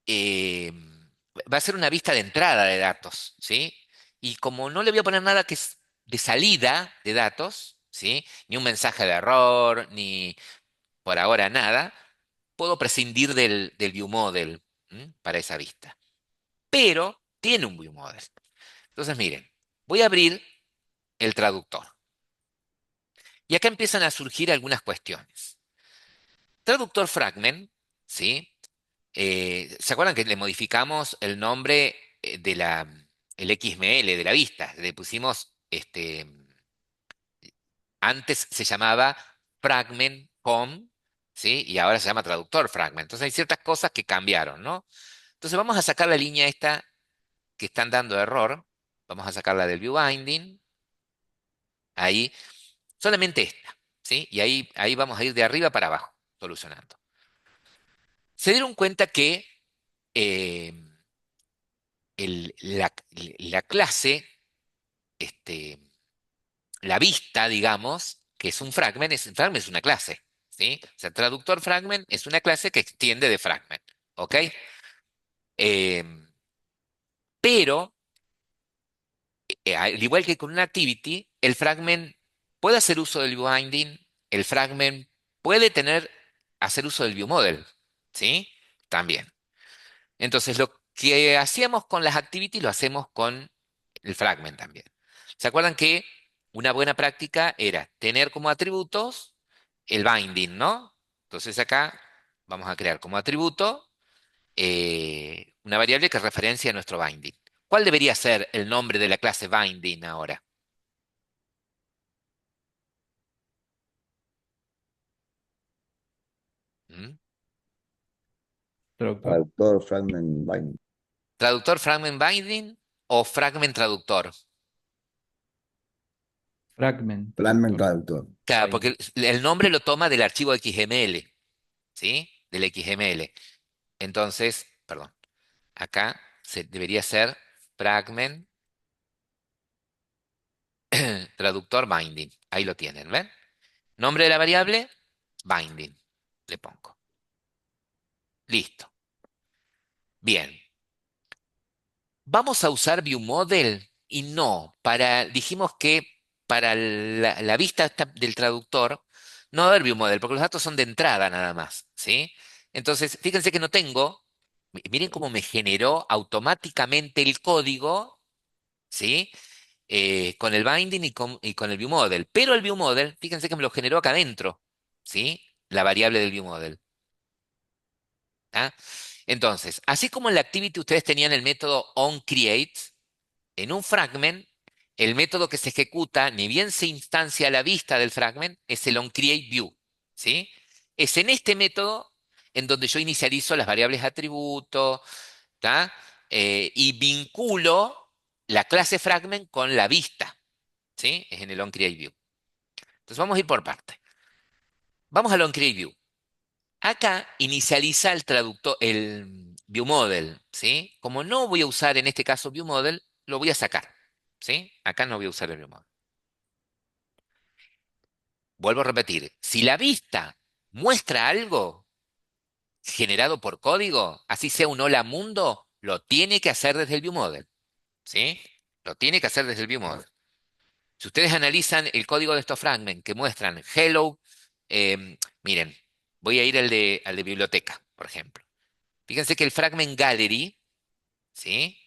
eh, va a ser una vista de entrada de datos, ¿sí? Y como no le voy a poner nada que es de salida de datos, ¿sí? Ni un mensaje de error, ni por ahora nada, puedo prescindir del view model, ¿m? Para esa vista. Pero tiene un view model. Entonces, miren, voy a abrir el traductor. Y acá empiezan a surgir algunas cuestiones. Traductor fragment, ¿sí? ¿Se acuerdan que le modificamos el nombre el XML de la vista? Le pusimos, antes se llamaba fragment home, ¿sí? Y ahora se llama traductor fragment. Entonces hay ciertas cosas que cambiaron, ¿no? Entonces vamos a sacar la línea esta que están dando error. Vamos a sacarla del view binding. Ahí, solamente esta, ¿sí? Y ahí vamos a ir de arriba para abajo, solucionando. Se dieron cuenta que eh, la clase, este, la vista, digamos, que es un fragment es una clase, ¿sí? O sea, traductor fragment es una clase que extiende de fragment, ¿ok? Eh, pero, al igual que con una activity, el fragment puede hacer uso del view binding, el fragment puede hacer uso del view model, ¿sí? También. Entonces, lo que hacíamos con las activities lo hacemos con el fragment también. ¿Se acuerdan que una buena práctica era tener como atributos el binding, ¿no? Entonces acá vamos a crear como atributo una variable que referencia a nuestro binding. ¿Cuál debería ser el nombre de la clase binding ahora? ¿Mm? Traductor. Traductor, fragment, bind. ¿Traductor fragment binding o fragment traductor? Fragment. Fragment Traductor. traductor. Claro, Bind. porque el nombre lo toma del archivo XML, ¿sí? Del XML. Entonces, perdón, acá debería ser fragment traductor binding. Ahí lo tienen, ¿ven? Nombre de la variable, binding. Le pongo. Listo. Bien. ¿Vamos a usar ViewModel? Y no, dijimos que para la vista del traductor no va a haber ViewModel, porque los datos son de entrada nada más, ¿sí? Entonces, fíjense que no tengo, miren cómo me generó automáticamente el código, ¿sí? Con el binding y con el ViewModel. Pero el ViewModel, fíjense que me lo generó acá adentro, ¿sí? La variable del ViewModel. ¿Ah? Entonces, así como en la activity ustedes tenían el método onCreate, en un fragment, el método que se ejecuta, ni bien se instancia a la vista del fragment, es el onCreateView, ¿sí? Es en este método en donde yo inicializo las variables atributo, ¿tá? Y vinculo la clase fragment con la vista, ¿sí? Es en el onCreateView. Entonces vamos a ir por parte. Vamos al onCreateView. Acá inicializa el traductor, el ViewModel, ¿sí? Como no voy a usar en este caso ViewModel, lo voy a sacar, ¿sí? Acá no voy a usar el ViewModel. Vuelvo a repetir, si la vista muestra algo generado por código, así sea un hola mundo, lo tiene que hacer desde el ViewModel, ¿sí? Lo tiene que hacer desde el ViewModel. Si ustedes analizan el código de estos fragments que muestran hello, miren, voy a ir al de biblioteca, por ejemplo. Fíjense que el fragment gallery, ¿sí?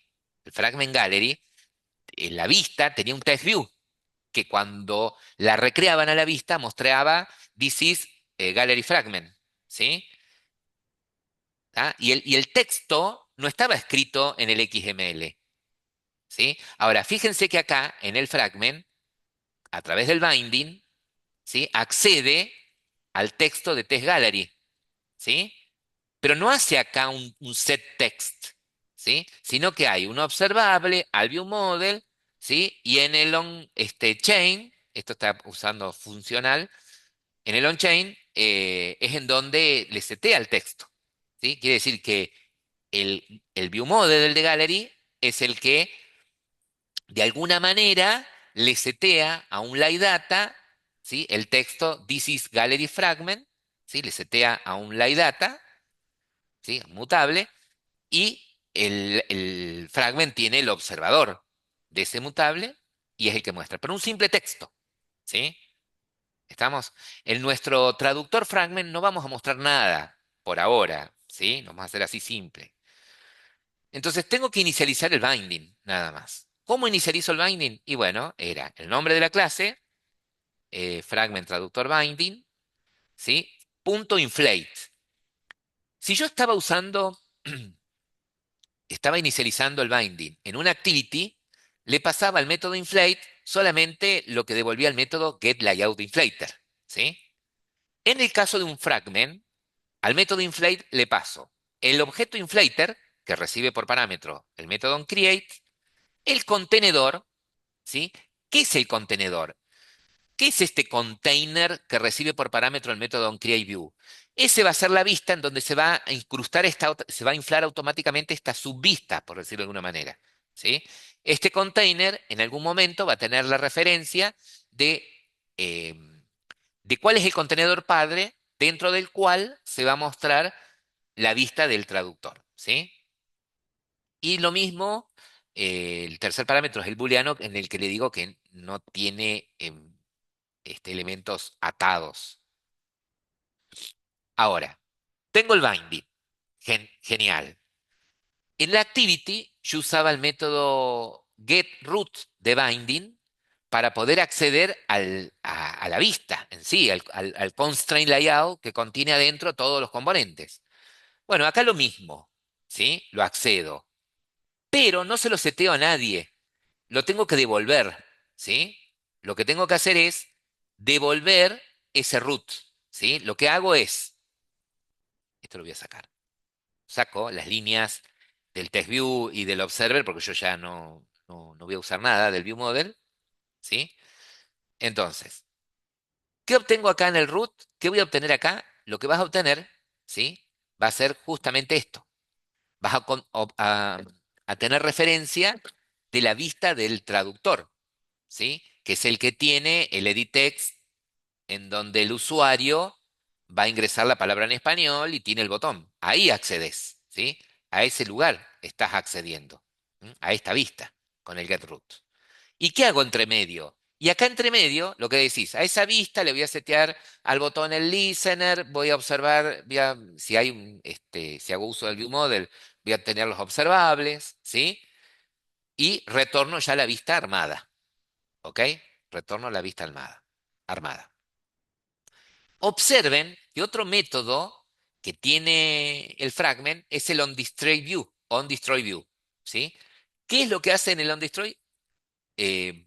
El fragment gallery, en la vista tenía un text view, que cuando la recreaban a la vista mostraba this is gallery fragment, ¿sí? ¿Ah? Y el texto no estaba escrito en el XML, ¿sí? Ahora, fíjense que acá, en el fragment, a través del binding, ¿sí? Accede al texto de test gallery, ¿sí? Pero no hace acá un set text, ¿sí? Sino que hay un observable, al view model, ¿sí? Y en el chain, esto está usando funcional, En el on-chain es en donde le setea el texto, ¿sí? Quiere decir que el view model del de Gallery es el que de alguna manera le setea a un live data, ¿sí? El texto this is gallery fragment, ¿sí? Le setea a un live data, ¿sí? Mutable, y el fragment tiene el observador de ese mutable y es el que muestra. Pero un simple texto, ¿sí? ¿Estamos? En nuestro traductor fragment no vamos a mostrar nada por ahora, ¿sí? Lo vamos a hacer así simple. Entonces tengo que inicializar el binding, nada más. ¿Cómo inicializo el binding? Y bueno, era el nombre de la clase, fragment traductor binding, ¿sí? Punto inflate. Si yo estaba usando, estaba inicializando el binding en una activity, le pasaba al método inflate solamente lo que devolvía el método getLayoutInflater, ¿sí? En el caso de un fragment, al método inflate le paso el objeto inflater, que recibe por parámetro el método onCreate, el contenedor, ¿sí? ¿Qué es el contenedor? ¿Qué es este container que recibe por parámetro el método onCreateView? Ese va a ser la vista en donde se va a incrustar se va a inflar automáticamente esta subvista, por decirlo de alguna manera, ¿sí? Este container en algún momento va a tener la referencia eh, de cuál es el contenedor padre dentro del cual se va a mostrar la vista del traductor, ¿sí? Y lo mismo, el tercer parámetro es el booleano, en el que le digo que no tiene elementos atados. Ahora, tengo el binding. Genial. En la activity, yo usaba el método getRoot de binding para poder acceder a la vista en sí, al constraint layout que contiene adentro todos los componentes. Bueno, acá lo mismo, ¿sí? Lo accedo, pero no se lo seteo a nadie. Lo tengo que devolver, ¿sí? Lo que tengo que hacer es devolver ese root, ¿sí? Lo que hago es, esto lo voy a sacar, saco las líneas del test view y del observer, porque yo ya no voy a usar nada del view model, ¿sí? Entonces, ¿qué obtengo acá en el root? ¿Qué voy a obtener acá? Lo que vas a obtener, ¿sí? Va a ser justamente esto. Vas a tener referencia de la vista del traductor, ¿sí? Que es el que tiene el edit text en donde el usuario va a ingresar la palabra en español y tiene el botón. Ahí accedes, ¿sí? A ese lugar estás accediendo, ¿m? A esta vista con el GetRoot. ¿Y qué hago entre medio? Y acá entre medio, lo que decís, a esa vista le voy a setear al botón el listener, voy a observar, si hay si hago uso del view model, voy a tener los observables, ¿sí? Y retorno ya la vista armada, ¿ok? Retorno la vista armada. Observen que otro método que tiene el fragment es el onDestroyView, ¿sí? ¿Qué es lo que hace en el onDestroy? Eh,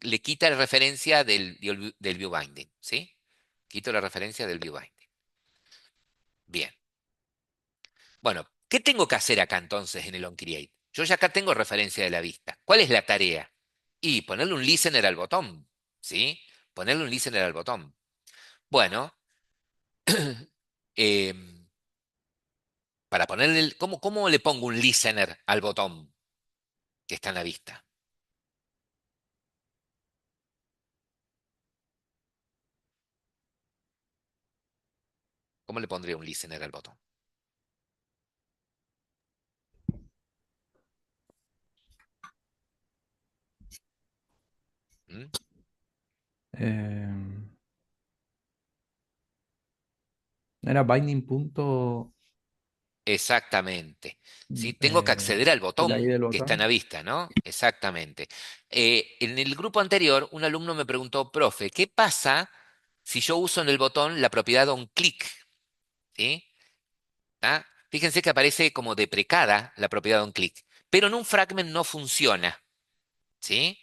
Le quita la referencia del viewBinding, ¿sí? Quito la referencia del viewBinding. Bien. Bueno, ¿qué tengo que hacer acá entonces en el onCreate? Yo ya acá tengo referencia de la vista. ¿Cuál es la tarea? Y ponerle un listener al botón, ¿sí? Ponerle un listener al botón. Bueno, em, para ponerle, ¿cómo le pongo un listener al botón que está en la vista? ¿Cómo le pondría un listener al botón? ¿Mm? Eh, Era binding punto Exactamente. ¿Sí? Tengo que acceder al y la I botón del que está en botón. la vista, ¿no? Exactamente. En el grupo anterior, un alumno me preguntó, profe, ¿qué pasa si yo uso en el botón la propiedad onClick? ¿Sí? ¿Ah? Fíjense que aparece como deprecada la propiedad onClick, pero en un fragment no funciona, ¿sí?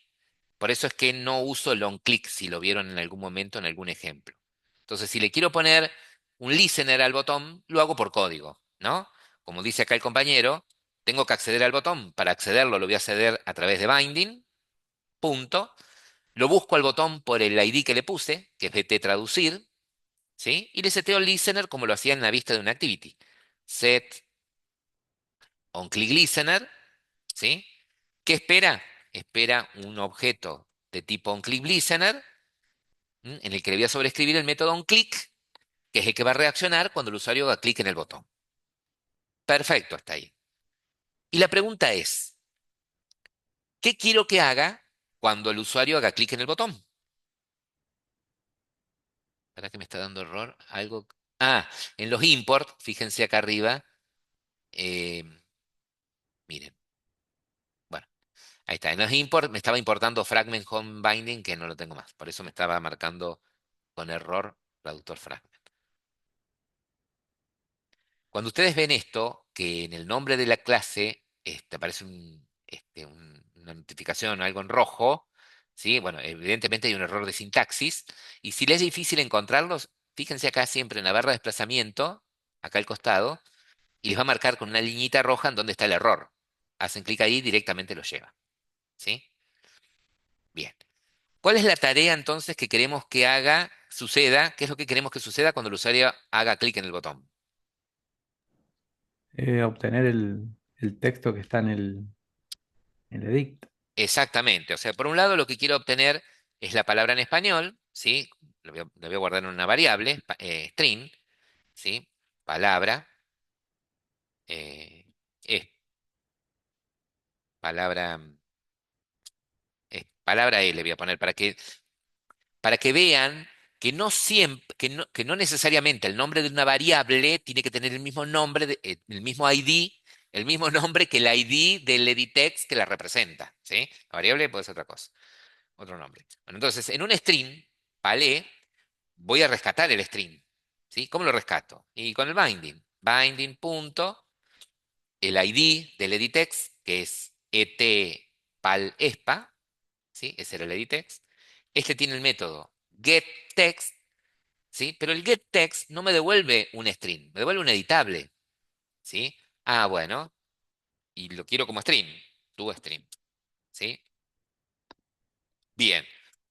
Por eso es que no uso el onClick, si lo vieron en algún momento en algún ejemplo. Entonces, si le quiero poner un listener al botón, lo hago por código, ¿no? Como dice acá el compañero, tengo que acceder al botón. Para accederlo lo voy a acceder a través de binding, punto. Lo busco al botón por el ID que le puse, que es bt traducir, ¿sí? Y le seteo el listener como lo hacía en la vista de una activity. Set onClickListener, ¿sí? ¿Qué espera? Espera un objeto de tipo onClickListener, en el que le voy a sobreescribir el método onClick, que es el que va a reaccionar cuando el usuario haga clic en el botón. Perfecto, hasta ahí. Y la pregunta es, ¿qué quiero que haga cuando el usuario haga clic en el botón? ¿Para qué me está dando error? Algo. Ah, en los import, fíjense acá arriba. eh, miren, bueno, ahí está. En los import me estaba importando fragment home binding, que no lo tengo más. Por eso me estaba marcando con error traductor fragment. Cuando ustedes ven esto, que en el nombre de la clase aparece una notificación o algo en rojo, ¿sí? Bueno, evidentemente hay un error de sintaxis. Y si les es difícil encontrarlos, fíjense acá siempre en la barra de desplazamiento, acá al costado, y les va a marcar con una liñita roja en donde está el error. Hacen clic ahí y directamente lo lleva. ¿Sí? Bien. ¿Cuál es la tarea entonces que queremos que suceda? ¿Qué es lo que queremos que suceda cuando el usuario haga clic en el botón? Obtener el texto que está en el edicto. Exactamente. O sea, por un lado lo que quiero obtener es la palabra en español, ¿sí? Lo voy a guardar en una variable, string, ¿sí? Palabra, eh, es palabra, palabra le voy a poner para que vean que no siempre, que no necesariamente el nombre de una variable tiene que tener el mismo nombre, el mismo ID, el mismo nombre que el ID del editext que la representa, ¿sí? La variable puede ser otra cosa, otro nombre. Bueno, entonces, en un string, palé, voy a rescatar el string, ¿sí? ¿Cómo lo rescato? Y con el binding. Binding punto, el ID del editext, que es etpalespa, ¿sí? Ese era el editext. Este tiene el método getText, ¿sí? Pero el getText no me devuelve un string, me devuelve un editable, ¿sí? Ah, bueno, y lo quiero como string, tu string, ¿sí? Bien,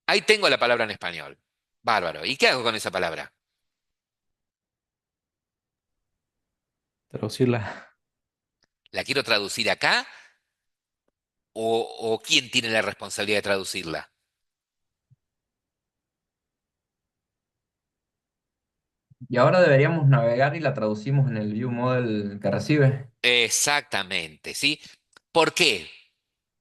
ahí tengo la palabra en español. Bárbaro. ¿Y qué hago con esa palabra? Traducirla. ¿La quiero traducir acá o quién tiene la responsabilidad de traducirla? Y ahora deberíamos navegar y la traducimos en el view model que recibe. Exactamente, ¿sí? ¿Por qué?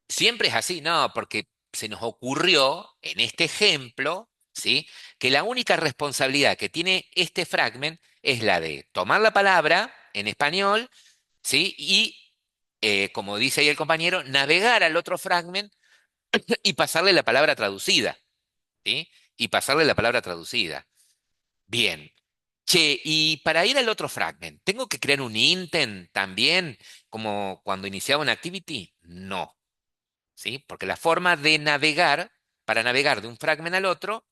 ¿Siempre es así? No, porque se nos ocurrió en este ejemplo, ¿sí? Que la única responsabilidad que tiene este fragment es la de tomar la palabra en español, ¿sí? Y, como dice ahí el compañero, navegar al otro fragment y pasarle la palabra traducida, ¿sí? Y pasarle la palabra traducida. Bien. Che, y para ir al otro fragment, ¿tengo que crear un intent también, como cuando iniciaba una activity? No, ¿sí? Porque la forma de navegar, para navegar de un fragment al otro,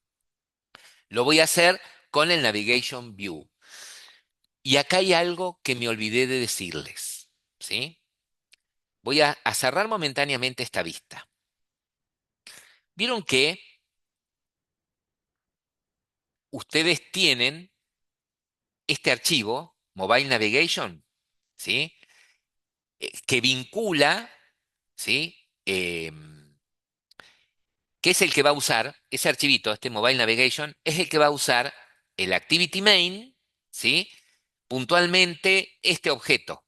lo voy a hacer con el Navigation View. Y acá hay algo que me olvidé de decirles, ¿sí? Voy a cerrar momentáneamente esta vista. Vieron que ustedes tienen este archivo, Mobile Navigation, ¿sí? Que vincula, ¿sí? Que es el que va a usar, ese archivito, este Mobile Navigation, es el que va a usar el Activity Main, ¿sí? Puntualmente este objeto,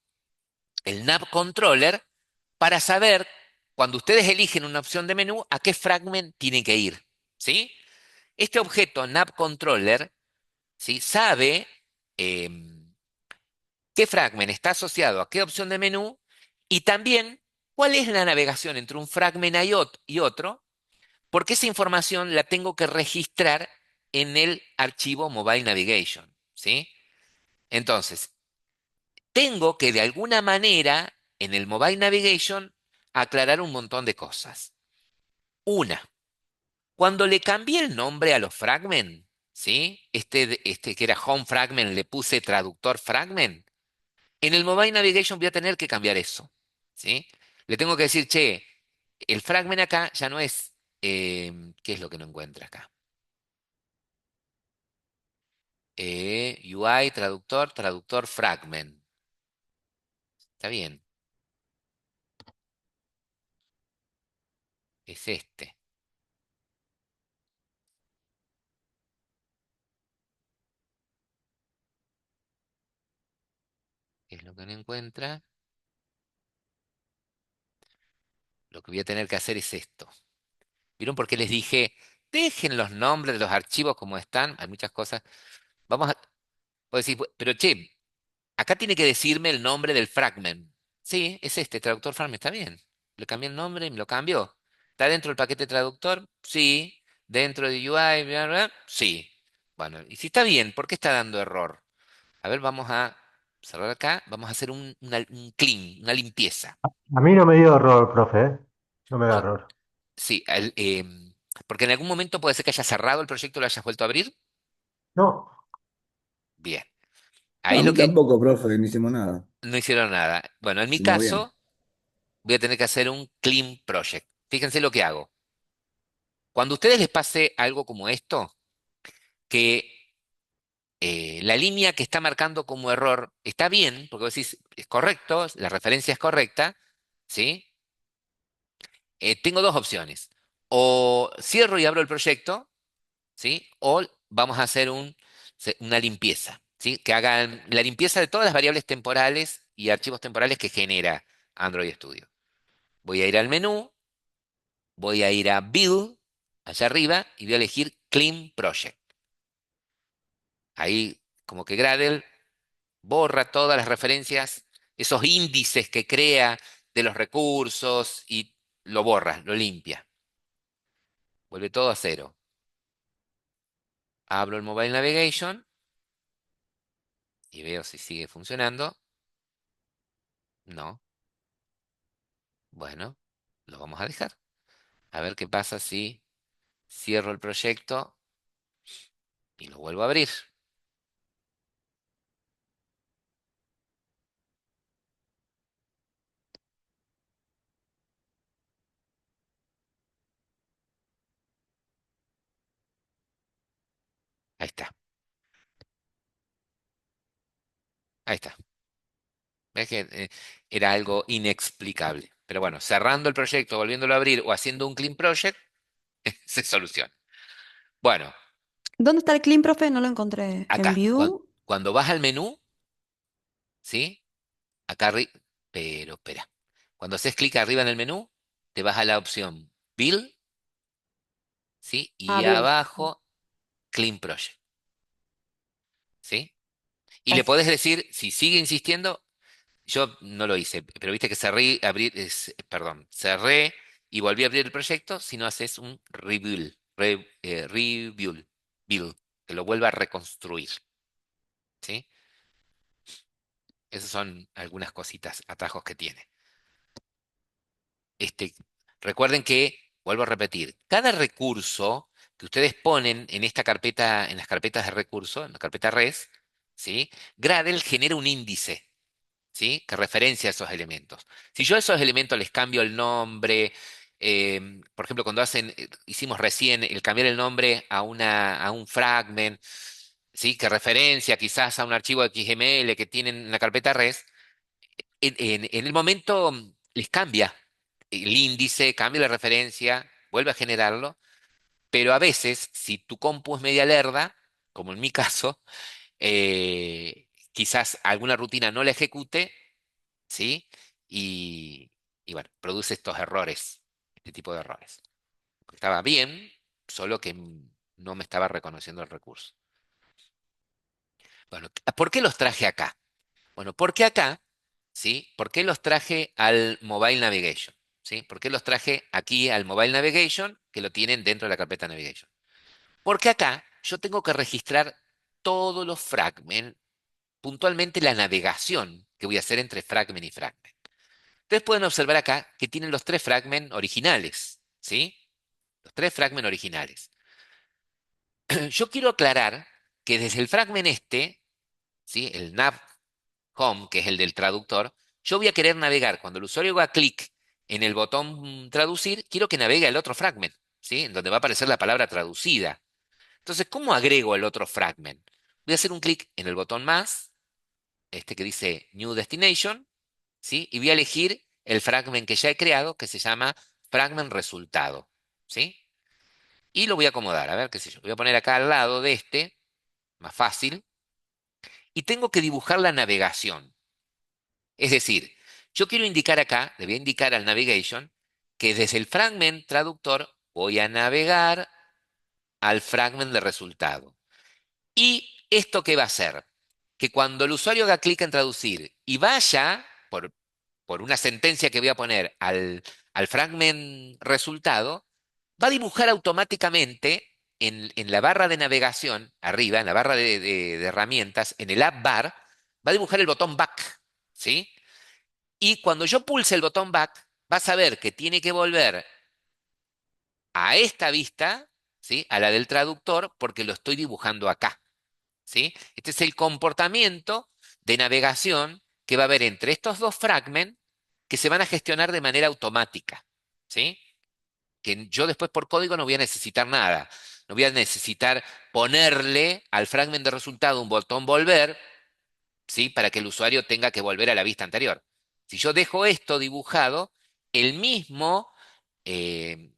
el Nav Controller, para saber, cuando ustedes eligen una opción de menú, a qué fragment tienen que ir, ¿sí? Este objeto, Nav Controller, ¿sí? Sabe qué fragment está asociado a qué opción de menú y también cuál es la navegación entre un fragment y otro, porque esa información la tengo que registrar en el archivo Mobile Navigation, ¿sí? Entonces, tengo que de alguna manera en el Mobile Navigation aclarar un montón de cosas. Una, cuando le cambié el nombre a los fragment, ¿sí? Este que era Home Fragment le puse Traductor Fragment. En el Mobile Navigation voy a tener que cambiar eso, ¿sí? Le tengo que decir, che, el fragment acá ya no es, ¿qué es lo que no encuentra acá? UI, traductor, traductor fragment. Está bien. Es este. ¿Qué es lo que no encuentra? Lo que voy a tener que hacer es esto. ¿Vieron por qué les dije, dejen los nombres de los archivos como están? Hay muchas cosas. Vamos a... Vos decís, pero che, acá tiene que decirme el nombre del fragment. Sí, es este, traductor fragment, está bien. Le cambié el nombre y me lo cambió. ¿Está dentro del paquete traductor? Sí. ¿Dentro de UI? Bla, bla? Sí. Bueno, y si está bien, ¿por qué está dando error? A ver, vamos a cerrar acá. Vamos a hacer un clean, una limpieza. A mí no me dio error, profe, ¿eh? No me da No, error. sí, porque en algún momento puede ser que haya cerrado el proyecto y lo hayas vuelto a abrir. No, Bien. No, Ahí a lo mí que tampoco, profe, no hicimos nada. no hicieron nada. Bueno, en mi Hicimos bien. caso, voy a tener que hacer un clean project. Fíjense lo que hago. Cuando a ustedes les pase algo como esto, que la línea que está marcando como error está bien, porque vos decís, es correcto, la referencia es correcta, ¿sí? Tengo dos opciones. O cierro y abro el proyecto, ¿sí? O vamos a hacer una limpieza, ¿sí? Que hagan la limpieza de todas las variables temporales y archivos temporales que genera Android Studio. Voy a ir al menú, voy a ir a Build, allá arriba, y voy a elegir Clean Project. Ahí, como que Gradle borra todas las referencias, esos índices que crea de los recursos y lo borra, lo limpia. Vuelve todo a cero. Abro el Mobile Navigation y veo si sigue funcionando. No. Bueno, lo vamos a dejar. A ver qué pasa si cierro el proyecto y lo vuelvo a abrir. Ahí está. Ahí está. ¿Ves que era algo inexplicable? Pero bueno, cerrando el proyecto, volviéndolo a abrir o haciendo un clean project, se soluciona. Bueno, ¿Dónde está el clean, profe? No lo encontré. En acá, View. cuando vas al menú, ¿sí? Acá arriba, pero espera. Cuando haces clic arriba en el menú, te vas a la opción Build, ¿sí? Ah, Y View. abajo, Clean Project, ¿sí? Y le Es- podés decir, si sigue insistiendo, yo no lo hice, pero viste que cerré, perdón, cerré y volví a abrir el proyecto, si no haces un rebuild, rebuild, build, que lo vuelva a reconstruir, ¿sí? Esas son algunas cositas, atajos que tiene. Este, recuerden que, vuelvo a repetir, cada recurso que ustedes ponen en esta carpeta, en las carpetas de recurso, en la carpeta res, ¿sí? Gradle genera un índice, ¿sí? Que referencia a esos elementos. Si yo a esos elementos les cambio el nombre, por ejemplo, cuando hicimos recién el cambiar el nombre a un fragment, ¿sí? Que referencia quizás a un archivo XML que tienen en la carpeta res, en el momento les cambia el índice, cambia la referencia, vuelve a generarlo, pero a veces, si tu compu es media lerda, como en mi caso, quizás alguna rutina no la ejecute, ¿sí? Y, y bueno, produce estos errores, este tipo de errores. Estaba bien, solo que no me estaba reconociendo el recurso. Bueno, ¿por qué los traje acá? Bueno, porque acá, ¿sí? ¿Por qué los traje al Mobile Navigation? ¿Sí? ¿Por qué los traje aquí al Mobile Navigation, que lo tienen dentro de la carpeta Navigation? Porque acá yo tengo que registrar todos los fragments, puntualmente la navegación que voy a hacer entre fragment y fragment. Ustedes pueden observar acá que tienen los tres fragments originales, ¿sí? Los tres fragments originales. Yo quiero aclarar que desde el fragment este, ¿sí? El nav home, que es el del traductor, yo voy a querer navegar. Cuando el usuario haga clic en el botón traducir, quiero que navegue al otro fragment, ¿sí? En donde va a aparecer la palabra traducida. Entonces, ¿cómo agrego el otro fragment? voy a hacer un clic en el botón más, este que dice New Destination, ¿sí? Y voy a elegir el fragment que ya he creado, que se llama fragment resultado, ¿sí? Y lo voy a acomodar, a ver qué sé yo. Voy a poner acá al lado de este, más fácil, y tengo que dibujar la navegación. Es decir, yo quiero indicar acá, le voy a indicar al navigation, que desde el fragment traductor voy a navegar al fragment de resultado. ¿Y esto qué va a hacer? Que cuando el usuario haga clic en traducir y vaya por una sentencia que voy a poner al fragment resultado, va a dibujar automáticamente en la barra de navegación, arriba, en la barra de herramientas, en el app bar, va a dibujar el botón back, ¿sí? Y cuando yo pulse el botón back, va a saber que tiene que volver a esta vista, ¿sí? A la del traductor, porque lo estoy dibujando acá, ¿sí? Este es el comportamiento de navegación que va a haber entre estos dos fragments que se van a gestionar de manera automática, ¿sí? Que yo después por código no voy a necesitar nada. No voy a necesitar ponerle al fragment de resultado un botón volver, ¿sí? Para que el usuario tenga que volver a la vista anterior. Si yo dejo esto dibujado, el mismo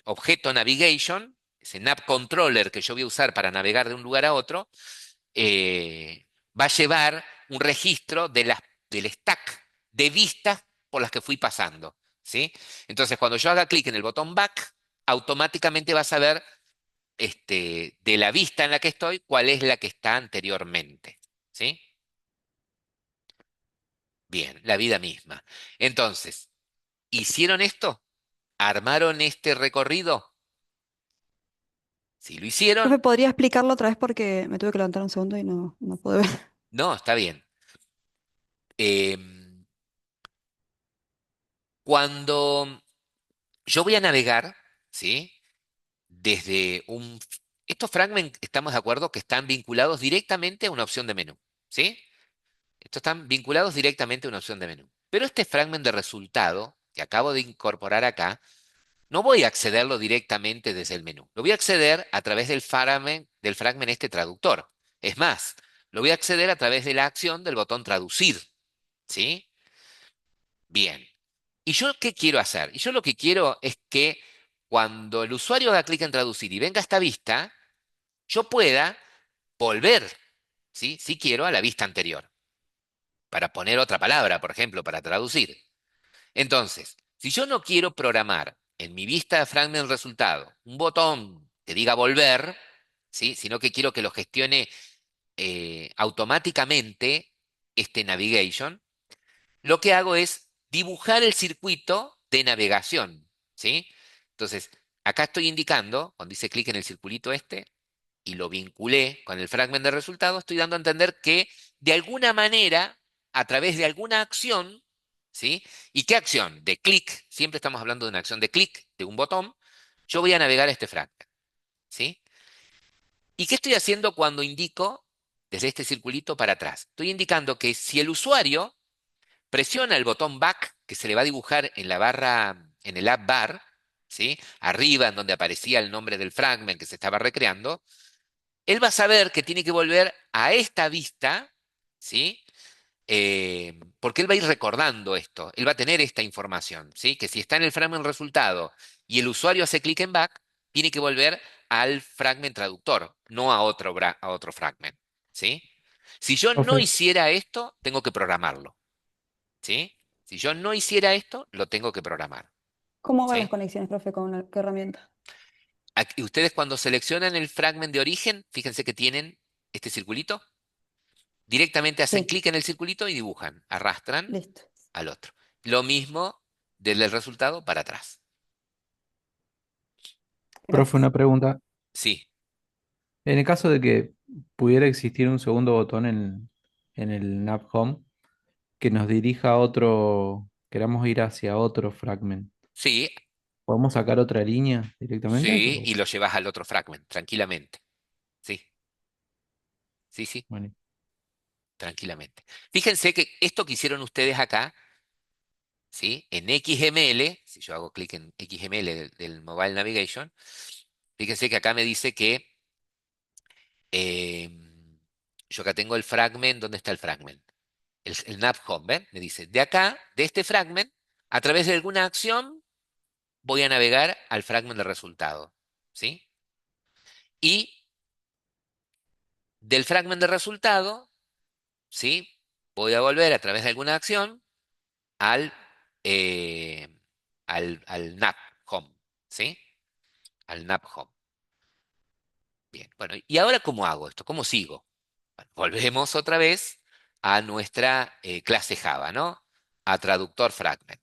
objeto navigation, ese nav controller que yo voy a usar para navegar de un lugar a otro, va a llevar un registro del stack de vistas por las que fui pasando, ¿sí? Entonces, cuando yo haga clic en el botón back, automáticamente va a saber de la vista en la que estoy, cuál es la que está anteriormente, ¿sí? Bien, la vida misma. Entonces, ¿hicieron esto? ¿Armaron este recorrido? Si lo Profe, hicieron, ¿podría explicarlo otra vez porque me tuve que levantar un segundo y no pude ver? no, está bien. Em, Cuando yo voy a navegar, ¿sí? Desde un... Estos fragments, estamos de acuerdo que están vinculados directamente a una opción de menú, ¿sí? Estos están vinculados directamente a una opción de menú. Pero este fragment de resultado que acabo de incorporar acá, no voy a accederlo directamente desde el menú. Lo voy a acceder a través del fragment este traductor. Es más, lo voy a acceder a través de la acción del botón traducir, ¿sí? Bien. ¿Y yo qué quiero hacer? Y yo lo que quiero es que cuando el usuario haga clic en traducir y venga a esta vista, yo pueda volver, ¿sí? Si quiero, a la vista anterior, para poner otra palabra, por ejemplo, para traducir. Entonces, si yo no quiero programar en mi vista de fragment resultado un botón que diga volver, ¿sí? Sino que quiero que lo gestione automáticamente este navigation, lo que hago es dibujar el circuito de navegación, ¿sí? Entonces, acá estoy indicando, cuando hice clic en el circulito este y lo vinculé con el fragment de resultado, estoy dando a entender que de alguna manera, a través de alguna acción, ¿sí? ¿Y qué acción? De clic, siempre estamos hablando de una acción de clic, de un botón, yo voy a navegar este fragment, ¿sí? ¿Y qué estoy haciendo cuando indico desde este circulito para atrás? Estoy indicando que si el usuario presiona el botón back que se le va a dibujar en la barra, en el app bar, ¿sí? Arriba, en donde aparecía el nombre del fragment que se estaba recreando, él va a saber que tiene que volver a esta vista, ¿sí? Porque él va a ir recordando esto, él va a tener esta información, ¿sí? Que si está en el fragment resultado y el usuario hace clic en back, tiene que volver al fragment traductor, no a otro fragment, ¿sí? Si yo no Profe, hiciera esto, tengo que programarlo. ¿Sí? Si yo no hiciera esto, lo tengo que programar. ¿Cómo van las ¿Sí? conexiones, profe, con qué herramienta? Aquí, ustedes cuando seleccionan el fragment de origen, fíjense que tienen este circulito. Directamente hacen Sí, clic en el circulito y dibujan, arrastran listo. al otro. Lo mismo del resultado para atrás. profe, Gracias. una pregunta. Sí, En el caso de que pudiera existir un segundo botón en el Nav Home que nos dirija a otro, queramos ir hacia otro fragment, sí, ¿podemos sacar otra línea directamente? sí, y lo llevas al otro fragment, tranquilamente. Sí, sí, sí, Bueno, tranquilamente. Fíjense que esto que hicieron ustedes acá, ¿sí? En XML, si yo hago clic en XML del Mobile Navigation, fíjense que acá me dice que eh, yo acá tengo el fragment, ¿dónde está el fragment? El nav home, ¿ven? Me dice, de acá, de este fragment, a través de alguna acción, voy a navegar al fragment de resultado, ¿sí? Y del fragment de resultado, ¿sí? Voy a volver a través de alguna acción al, eh, al nav home, ¿sí? Al nav home. Bien, bueno, ¿y ahora cómo hago esto? ¿Cómo sigo? Bueno, volvemos otra vez a nuestra clase Java, ¿no? A traductor fragment.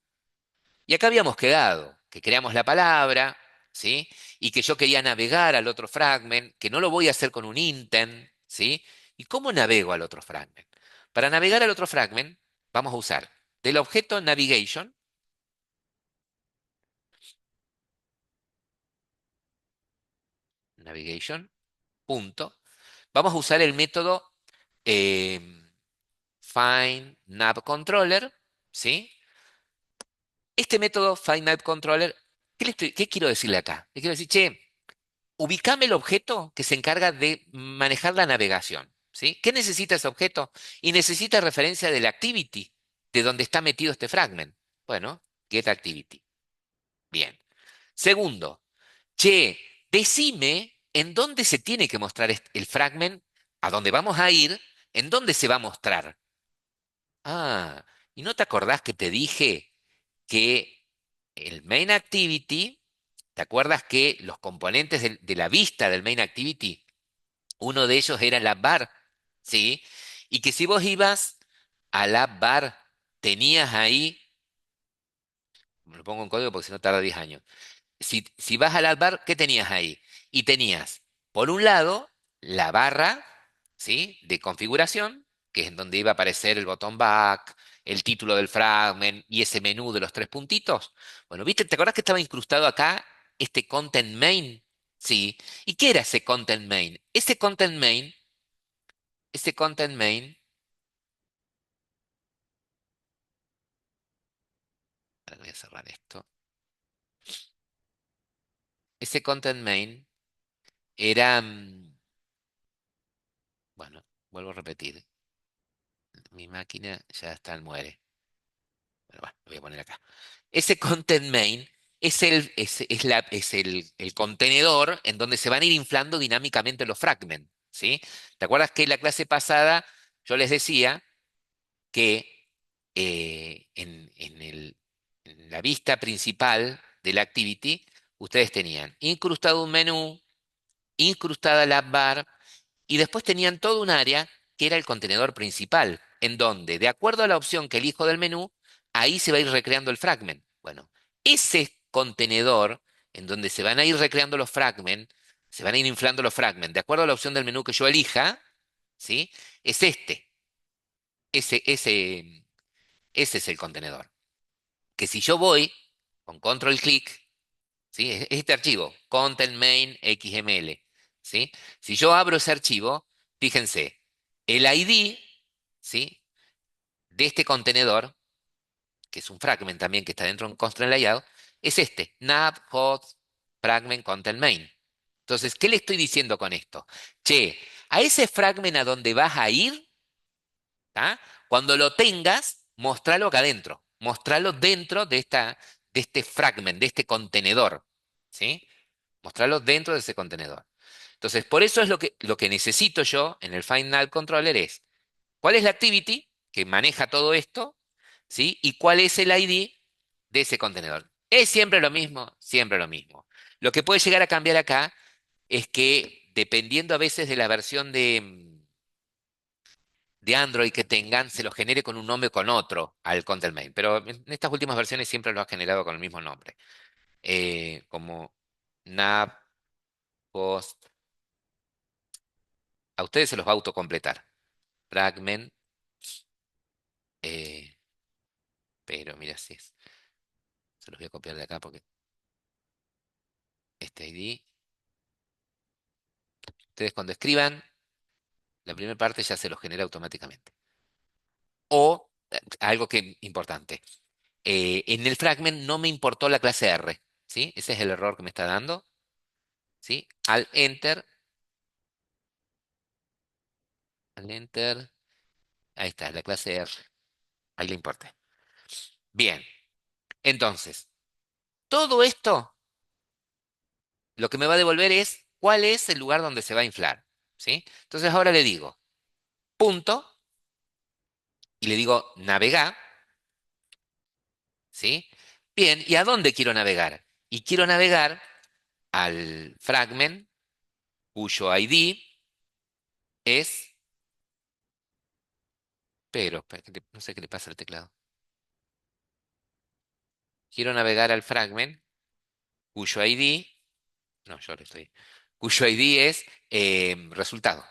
Y acá habíamos quedado, que creamos la palabra, ¿sí? Y que yo quería navegar al otro fragment, que no lo voy a hacer con un intent, ¿sí? ¿Y cómo navego al otro fragment? Para navegar al otro fragment, vamos a usar del objeto navigation, navigation, punto. Vamos a usar el método eh, find nav controller, ¿sí? Este método find nav controller, ¿qué quiero decirle acá? Le quiero decir, che, ubícame el objeto que se encarga de manejar la navegación, ¿sí? ¿Qué necesita ese objeto? Y necesita referencia de la activity, de donde está metido este fragment. Bueno, get activity. Bien. Segundo, che, decime en dónde se tiene que mostrar el fragment, a dónde vamos a ir, en dónde se va a mostrar. Ah, ¿y no te acordás que te dije que el main activity, te acuerdas que los componentes de la vista del main activity, uno de ellos era la bar, ¿sí? Y que si vos ibas a la bar, tenías ahí, lo pongo en código porque si no tarda 10 años. Si vas al bar, ¿qué tenías ahí? Y tenías, por un lado, la barra, ¿sí? De configuración, que es en donde iba a aparecer el botón back, el título del fragment y ese menú de los tres puntitos. Bueno, ¿viste? ¿Te acordás que estaba incrustado acá este content main? Sí. ¿Y qué era ese content main? Ese content main, ahora voy a cerrar esto. Ese content main era, bueno, vuelvo a repetir, mi máquina ya está al muere. Bueno, lo voy a poner acá. Ese content main es el contenedor en donde se van a ir inflando dinámicamente los fragments, ¿sí? ¿Te acuerdas que en la clase pasada yo les decía que en la vista principal de la activity ustedes tenían incrustado un menú, incrustada la app bar y después tenían todo un área que era el contenedor principal, en donde, de acuerdo a la opción que elijo del menú, ahí se va a ir recreando el fragment. Bueno, ese contenedor en donde se van a ir recreando los fragments, se van a ir inflando los fragments, de acuerdo a la opción del menú que yo elija, ¿sí? Es este. Ese, ese, ese es el contenedor. Que si yo voy con control clic, ¿sí? Es este archivo, content main XML, ¿sí? Si yo abro ese archivo, fíjense, el ID, ¿sí? De este contenedor, que es un fragment también que está dentro de un constraint layout, es este, nav host fragment content main. Entonces, ¿qué le estoy diciendo con esto? Che, a ese fragment a donde vas a ir, ¿tá? Cuando lo tengas, mostralo acá adentro. Mostralo dentro de este fragment, de este contenedor, ¿sí? Mostrarlo dentro de ese contenedor. Entonces, por eso es lo que necesito yo en el Final Controller es, ¿cuál es la activity que maneja todo esto? ¿Sí? ¿Y cuál es el ID de ese contenedor? Es siempre lo mismo, siempre lo mismo. Lo que puede llegar a cambiar acá es que dependiendo a veces de la versión de Android que tengan, se lo genere con un nombre o con otro al content main. Pero en estas últimas versiones siempre lo ha generado con el mismo nombre. Como nav, post. A ustedes se los va a autocompletar. Fragment, eh, pero mira si es. Se los voy a copiar de acá porque este ID. Ustedes cuando escriban, la primera parte ya se los genera automáticamente. O algo que importante. En el fragment no me importó la clase R. ¿Sí? Ese es el error que me está dando. ¿Sí? Al enter, al enter. Ahí está, la clase R. Ahí le importa. Bien, entonces, todo esto lo que me va a devolver es cuál es el lugar donde se va a inflar. ¿Sí? Entonces ahora le digo punto y le digo navegar. ¿Sí? Bien, ¿y a dónde quiero navegar? Y quiero navegar al fragment cuyo ID es, pero no sé qué le pasa al teclado. Quiero navegar al fragment cuyo ID, no, yo le estoy, cuyo ID es resultado,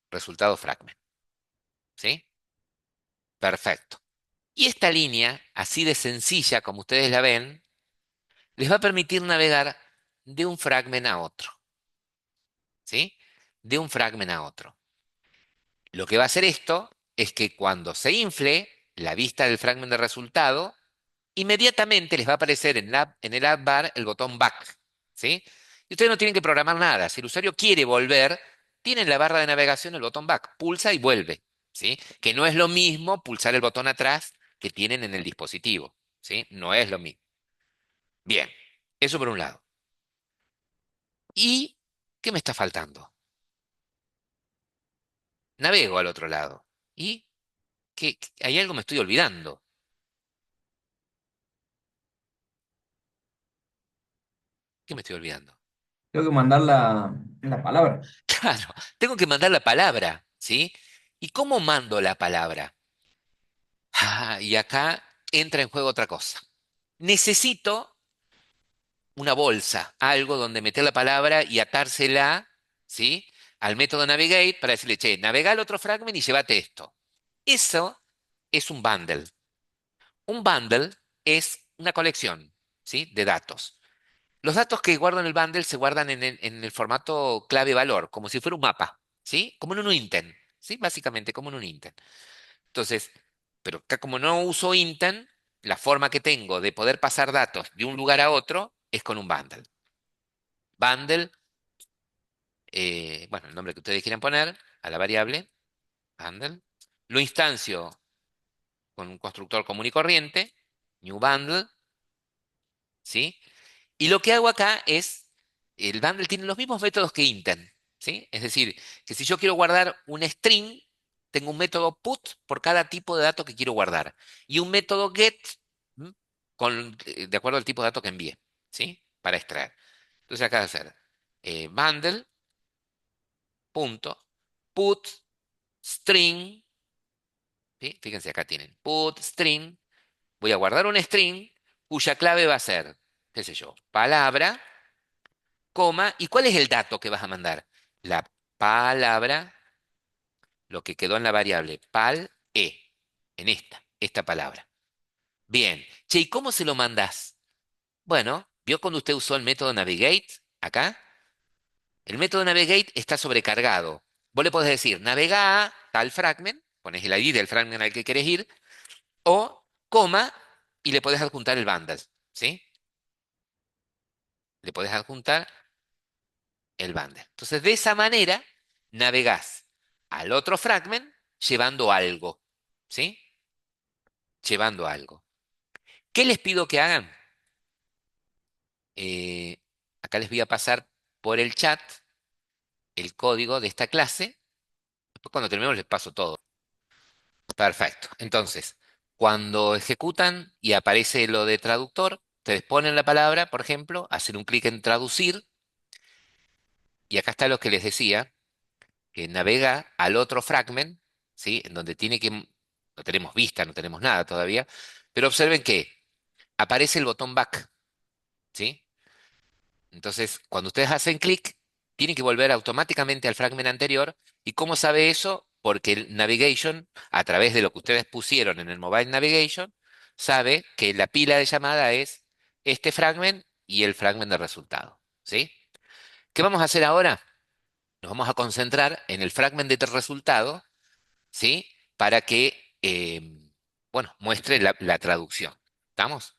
resultado fragment. ¿Sí? Perfecto. Y esta línea, así de sencilla como ustedes la ven, les va a permitir navegar de un fragment a otro. ¿Sí? De un fragment a otro. Lo que va a hacer esto es que cuando se infle la vista del fragment de resultado, inmediatamente les va a aparecer en el add bar el botón back. ¿Sí? Y ustedes no tienen que programar nada. Si el usuario quiere volver, tiene en la barra de navegación el botón back. Pulsa y vuelve. ¿Sí? Que no es lo mismo pulsar el botón atrás que tienen en el dispositivo. ¿Sí? No es lo mismo. Bien, eso por un lado. ¿Y qué me está faltando? Navego al otro lado. ¿Y hay algo me estoy olvidando? ¿Qué me estoy olvidando? Tengo que mandar la palabra. Claro, tengo que mandar la palabra, ¿sí? ¿Y cómo mando la palabra? Y acá entra en juego otra cosa. Necesito una bolsa, algo donde meter la palabra y atársela, ¿sí? Al método navigate para decirle, che, navega al otro fragment y llévate esto. Eso es un bundle. Un bundle es una colección, ¿sí? De datos. Los datos que guardo en el bundle se guardan en el formato clave-valor, como si fuera un mapa, ¿sí? Como en un intent, ¿sí? Básicamente, como en un intent. Entonces, pero acá como no uso intent, la forma que tengo de poder pasar datos de un lugar a otro es con un bundle. Bundle, bueno, el nombre que ustedes quieran poner a la variable, bundle. Lo instancio con un constructor común y corriente, new bundle, ¿sí? Y lo que hago acá es, el bundle tiene los mismos métodos que intent, ¿sí? Es decir, que si yo quiero guardar un string, tengo un método put por cada tipo de dato que quiero guardar y un método get ¿m? De acuerdo al tipo de dato que envíe, ¿sí? Para extraer. Entonces acá va a ser bundle, punto, put, string, ¿sí? Fíjense, acá tienen put, string, voy a guardar un string cuya clave va a ser, qué sé yo, palabra coma, ¿y cuál es el dato que vas a mandar? La palabra, lo que quedó en la variable en esta palabra. Bien, che, ¿y cómo se lo mandás? Bueno, ¿vio cuando usted usó el método navigate acá? El método navigate está sobrecargado. Vos le podés decir, navega a tal fragment, pones el ID del fragment al que querés ir, o coma, y le podés adjuntar el bundle, ¿sí? Le podés adjuntar el bundle. Entonces, de esa manera, navegás al otro fragment llevando algo, ¿sí? Llevando algo. ¿Qué les pido que hagan? Eh, Acá les voy a pasar por el chat el código de esta clase. Después, cuando terminemos, les paso todo. Perfecto. Entonces, cuando ejecutan y aparece lo de traductor, ustedes ponen la palabra, por ejemplo, hacen un clic en traducir, y acá está lo que les decía, que navega al otro fragment, ¿sí? En donde tiene que, no tenemos vista, no tenemos nada todavía, pero observen que aparece el botón back, ¿sí? Entonces, cuando ustedes hacen clic, tienen que volver automáticamente al fragment anterior. ¿Y cómo sabe eso? Porque el navigation, a través de lo que ustedes pusieron en el mobile navigation, sabe que la pila de llamada es este fragment y el fragment de resultado, ¿sí? ¿Qué vamos a hacer ahora? Nos vamos a concentrar en el fragment de resultado, ¿sí? Para que, bueno, muestre la traducción. ¿Estamos?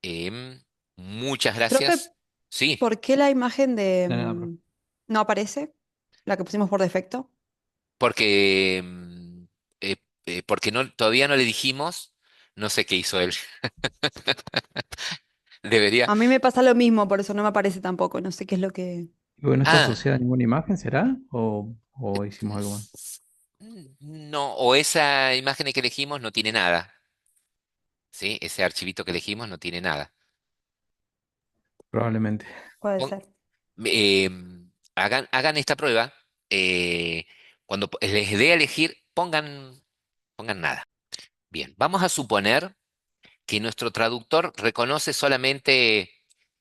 Em, Muchas Profe, gracias. Sí. ¿por qué la imagen de De nada, profe. no aparece? la que pusimos por defecto. Porque, porque todavía no le dijimos, no sé qué hizo él. Debería. A mí me pasa lo mismo, por eso no me aparece tampoco. No sé qué es lo que... Porque no está Ah, asociada a ninguna imagen, ¿será? ¿O hicimos algo mal? no, o esa imagen que elegimos no tiene nada, ¿sí? Ese archivito que elegimos no tiene nada. Probablemente. Puede Pon- ser. eh, hagan esta prueba. Cuando les dé a elegir, pongan nada. Bien, vamos a suponer que nuestro traductor reconoce solamente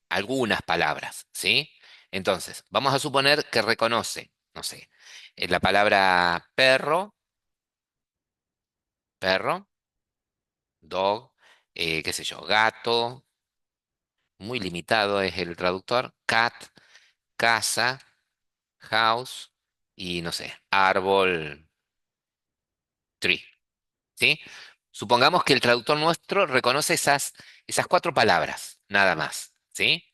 algunas palabras, ¿sí? Entonces, vamos a suponer que reconoce, no sé, la palabra perro, perro, dog, qué sé yo, gato, muy limitado es el traductor, cat, casa, house y no sé, árbol, tree, ¿sí? Supongamos que el traductor nuestro reconoce esas cuatro palabras, nada más, ¿sí?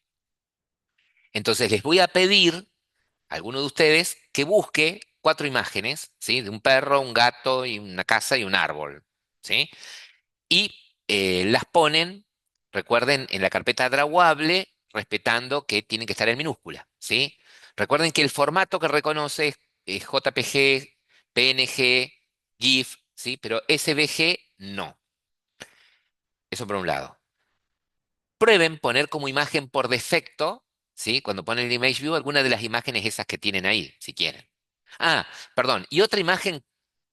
Entonces les voy a pedir a alguno de ustedes que busque cuatro imágenes, ¿sí? De un perro, un gato y una casa y un árbol, ¿sí? Y las ponen, recuerden, en la carpeta drawable, respetando que tienen que estar en minúscula, ¿sí? Recuerden que el formato que reconoce es JPG, PNG, GIF, ¿sí? Pero SVG no. Eso por un lado. Prueben poner como imagen por defecto, ¿sí? Cuando ponen el Image View, alguna de las imágenes esas que tienen ahí, si quieren. Ah, perdón. Y otra imagen,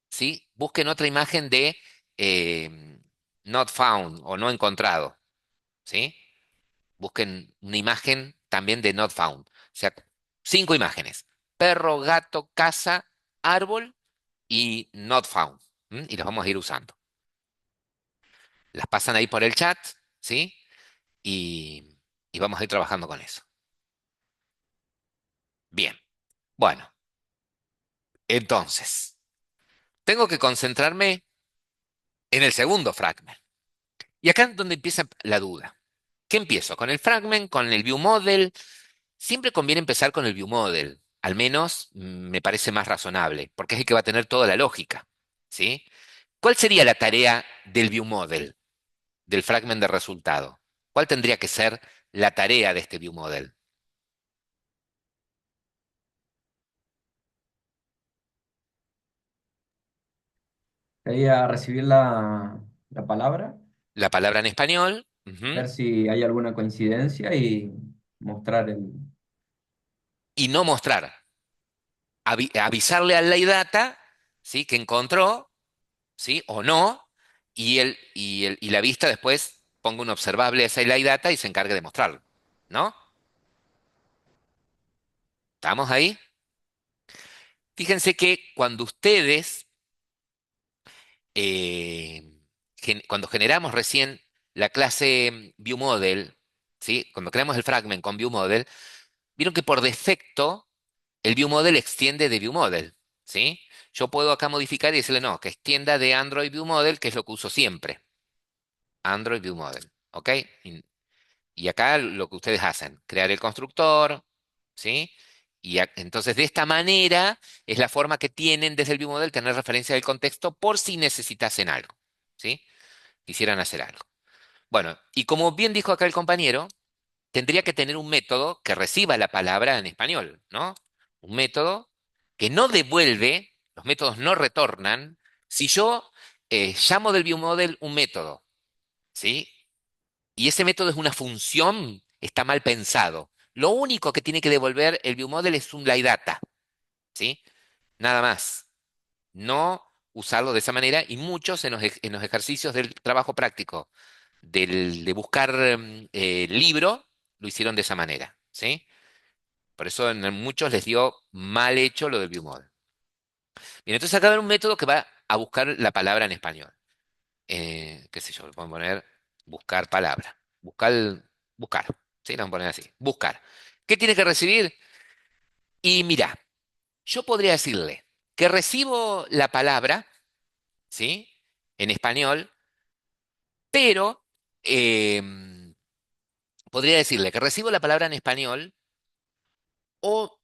¿sí? Busquen otra imagen de eh, not found o no encontrado, ¿sí? Busquen una imagen también de not found. O sea, cinco imágenes. Perro, gato, casa, árbol y not found. ¿M? Y las vamos a ir usando. Las pasan ahí por el chat, ¿sí? Y, y vamos a ir trabajando con eso. Bien. Bueno, entonces, tengo que concentrarme en el segundo fragment. Y acá es donde empieza la duda. ¿Qué empiezo? ¿Con el fragment? ¿Con el view model? Siempre conviene empezar con el view model. Al menos me parece más razonable, porque es el que va a tener toda la lógica. ¿Sí? ¿Cuál sería la tarea del view model, del fragment de resultado? ¿Cuál tendría que ser la tarea de este view model? Sería recibir la palabra, La palabra en español, ujú, ver si hay alguna coincidencia y mostrar el... y no mostrar. Avisarle al lay data, ¿sí? Que encontró, ¿sí? O no, y la vista después ponga un observable a esa lay data y se encargue de mostrarlo, ¿no? ¿Estamos ahí? Fíjense que cuando ustedes, eh, cuando generamos recién la clase ViewModel, ¿sí? Cuando creamos el fragment con ViewModel, vieron que por defecto el ViewModel extiende de ViewModel, ¿sí? Yo puedo acá modificar y decirle, no, que extienda de Android ViewModel, que es lo que uso siempre. Android ViewModel, ¿ok? Y acá lo que ustedes hacen, crear el constructor, ¿sí? Y entonces de esta manera es la forma que tienen desde el ViewModel tener referencia del contexto por si necesitasen algo, ¿sí? Quisieran hacer algo. Bueno, y como bien dijo acá el compañero, tendría que tener un método que reciba la palabra en español, ¿no? Un método que no devuelve, los métodos no retornan, si yo llamo del ViewModel un método, ¿sí? Y ese método es una función, está mal pensado. Lo único que tiene que devolver el ViewModel es un LiData, ¿sí? Nada más. No usarlo de esa manera y muchos en los ejercicios del trabajo práctico de buscar libro lo hicieron de esa manera, ¿sí? Por eso en muchos les dio mal hecho lo del ViewModel. Bien, entonces acá va un método que va a buscar la palabra en español. Qué sé yo, le pueden poner buscar palabra. Buscar. Sí, le vamos a poner así. Buscar. ¿Qué tiene que recibir? Y mira, yo podría decirle que recibo la palabra, ¿sí? En español, pero podría decirle que recibo la palabra en español o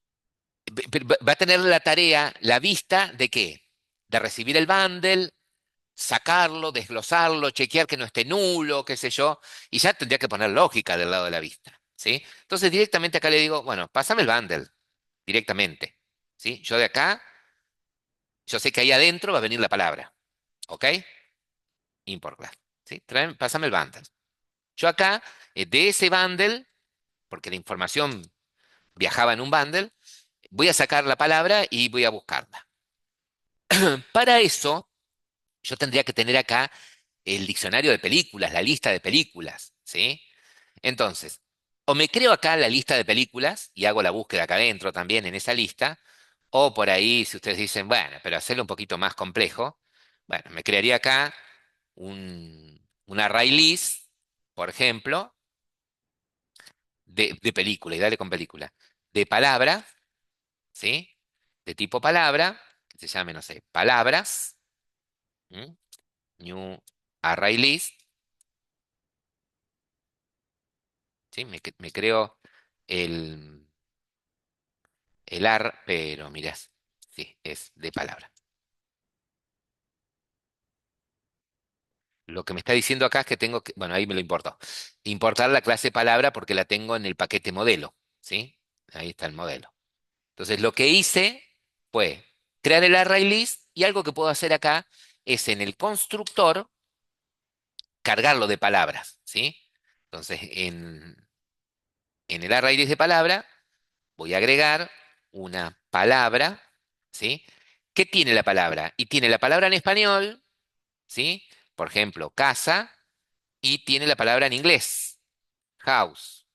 Va a tener la tarea, la vista de qué? De recibir el bundle, sacarlo, desglosarlo, chequear que no esté nulo, qué sé yo, y ya tendría que poner lógica del lado de la vista, ¿sí? Entonces directamente acá le digo, bueno, pásame el bundle, directamente, ¿sí? Yo de acá, yo sé que ahí adentro va a venir la palabra, ¿ok? Import class, ¿sí? Pásame el bundle. Yo acá, de ese bundle, porque la información viajaba en un bundle, voy a sacar la palabra y voy a buscarla. Para eso, yo tendría que tener acá el diccionario de películas, la lista de películas, ¿sí? Entonces, o me creo acá la lista de películas y hago la búsqueda acá adentro también en esa lista, o por ahí, si ustedes dicen, bueno, pero hacerlo un poquito más complejo, bueno, me crearía acá un array list, por ejemplo, de película, y dale con película, de palabra, ¿sí? De tipo palabra, que se llame, no sé, palabras, ¿m? New array list, ¿sí? Me creo el, pero mirás, sí, es de palabra. Lo que me está diciendo acá es que tengo que, bueno, ahí me lo importó. Importar la clase palabra porque la tengo en el paquete modelo, ¿sí? Ahí está el modelo. Entonces, lo que hice fue crear el array list y algo que puedo hacer acá es en el constructor cargarlo de palabras, ¿sí? Entonces, en el array list de palabra voy a agregar una palabra, ¿sí? ¿Qué tiene la palabra? Y tiene la palabra en español, ¿sí? Por ejemplo, casa, y tiene la palabra en inglés, house.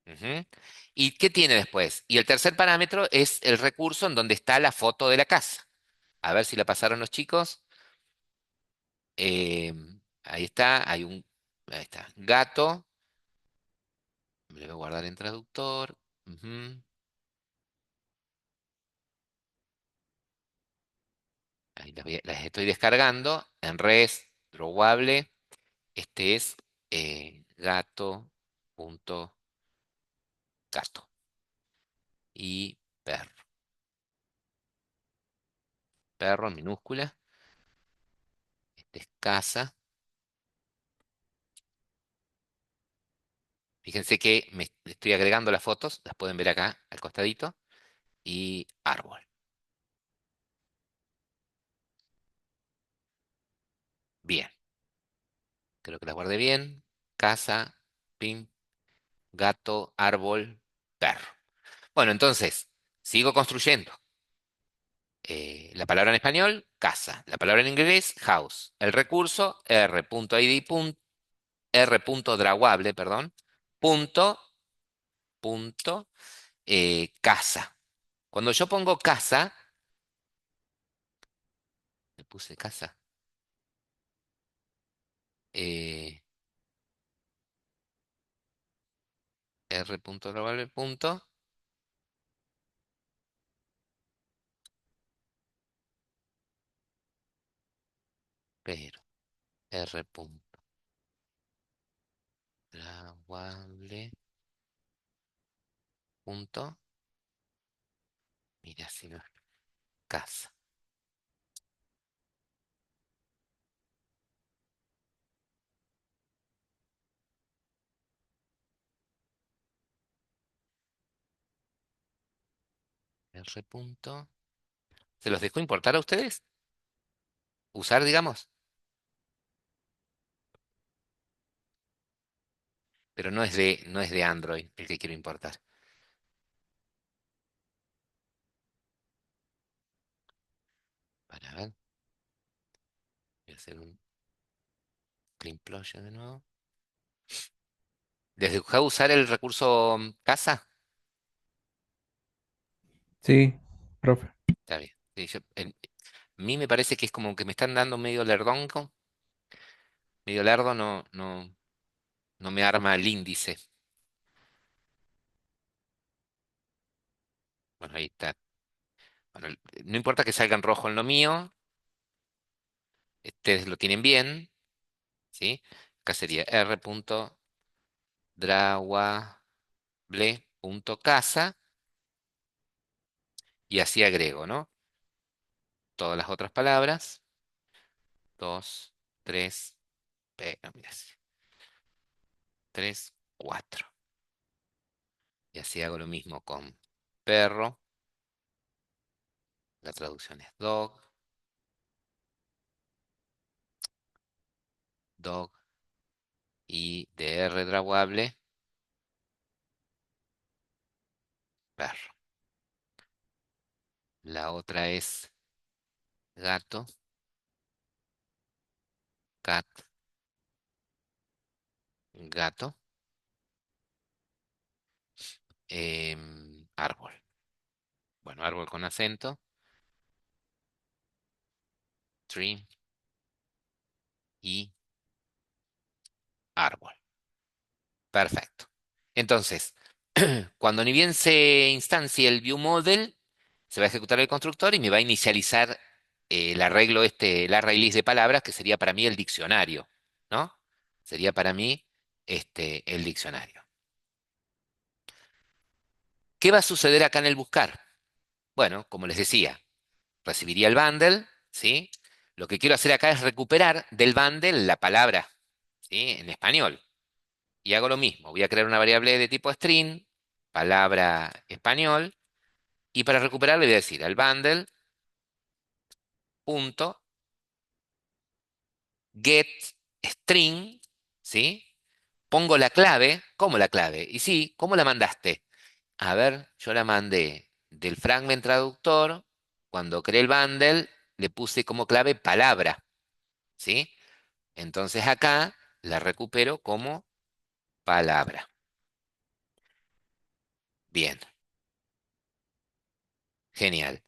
Ujú. ¿Y qué tiene después? Y el tercer parámetro es el recurso en donde está la foto de la casa. A ver si la pasaron los chicos. Eh, ahí está, ahí está, gato. Me lo voy a guardar en traductor. Ujú. Ahí las estoy descargando en res, drawable. Este es gato.gato y perro. Perro en minúscula. Este es casa. Fíjense que me estoy agregando las fotos, las pueden ver acá al costadito, y árbol. Bien, creo que las guardé bien. Casa, pin, gato, árbol, perro. Bueno, entonces, sigo construyendo. La palabra en español, casa. La palabra en inglés, house. El recurso, r.id, r.drawable, perdón, punto, punto, casa. Cuando yo pongo casa, le puse casa. eh, r.drawable, punto, pero r.drawable, punto, mira si no es casa. R. Punto. ¿Se los dejo importar a ustedes? Usar, digamos. Pero no es de Android el que quiero importar. Para ver, voy a hacer un clean plosion de nuevo. ¿Les dejó usar el recurso casa? Sí, profe. Está bien. Sí, a mí me parece que es como que me están dando medio lerdonco. Medio lerdo no me arma el índice. Bueno, ahí está. Bueno, no importa que salga en rojo en lo mío. Ustedes lo tienen bien. ¿Sí? Acá sería r.drawable.casa. y así agrego, ¿no? Todas las otras palabras. 2, 3, no, mira, 3, 4. Y así hago lo mismo con perro. La traducción es dog, dog y DR drawable, perro. La otra es gato, cat, gato, árbol. Bueno, árbol con acento, tree y árbol. Perfecto. Entonces, cuando ni bien se instancie el viewModel, se va a ejecutar el constructor y me va a inicializar el arreglo el array list de palabras, que sería para mí el diccionario, ¿no? Sería para mí el diccionario. ¿Qué va a suceder acá en el buscar? Bueno, como les decía, recibiría el bundle, ¿sí? Lo que quiero hacer acá es recuperar del bundle la palabra, ¿sí? En español. Y hago lo mismo. Voy a crear una variable de tipo string, palabra español, y para recuperar le voy a decir al bundle punto get string, ¿sí? Pongo la clave, ¿cómo la clave? Y sí, ¿cómo la mandaste? A ver, yo la mandé del fragment traductor, cuando creé el bundle, le puse como clave palabra, ¿sí? Entonces acá la recupero como palabra. Bien, genial.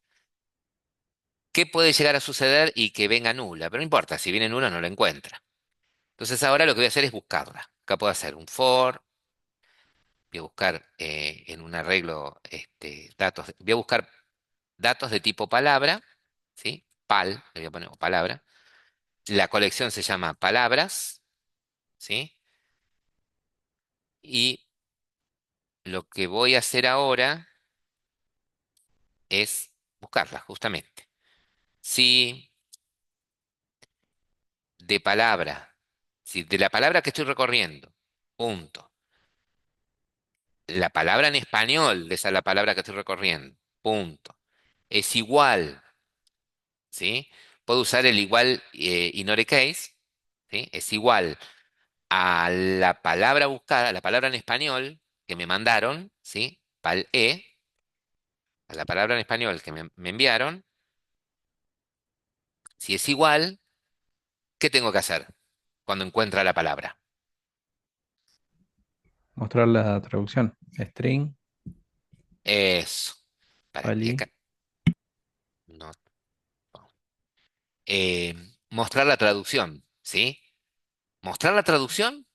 ¿Qué puede llegar a suceder y que venga nula? Pero no importa, si viene nula no la encuentra. Entonces ahora lo que voy a hacer es buscarla. Acá puedo hacer un for, voy a buscar en un arreglo datos, voy a buscar datos de tipo palabra, ¿sí? Pal, le voy a poner o palabra. La colección se llama palabras, ¿sí? Y lo que voy a hacer ahora es buscarla, justamente. Si de palabra, si de la palabra que estoy recorriendo, punto. La palabra en español de esa la palabra que estoy recorriendo, punto. Es igual, ¿sí? Puedo usar el igual ignore case, ¿sí? Es igual a la palabra buscada, la palabra en español que me mandaron, ¿sí? Pal E, a la palabra en español que me enviaron. Si es igual, ¿qué tengo que hacer cuando encuentra la palabra? Mostrar la traducción. String, Eso. Para, y pali. acá, no, eh, mostrar la traducción, ¿sí? Mostrar la traducción,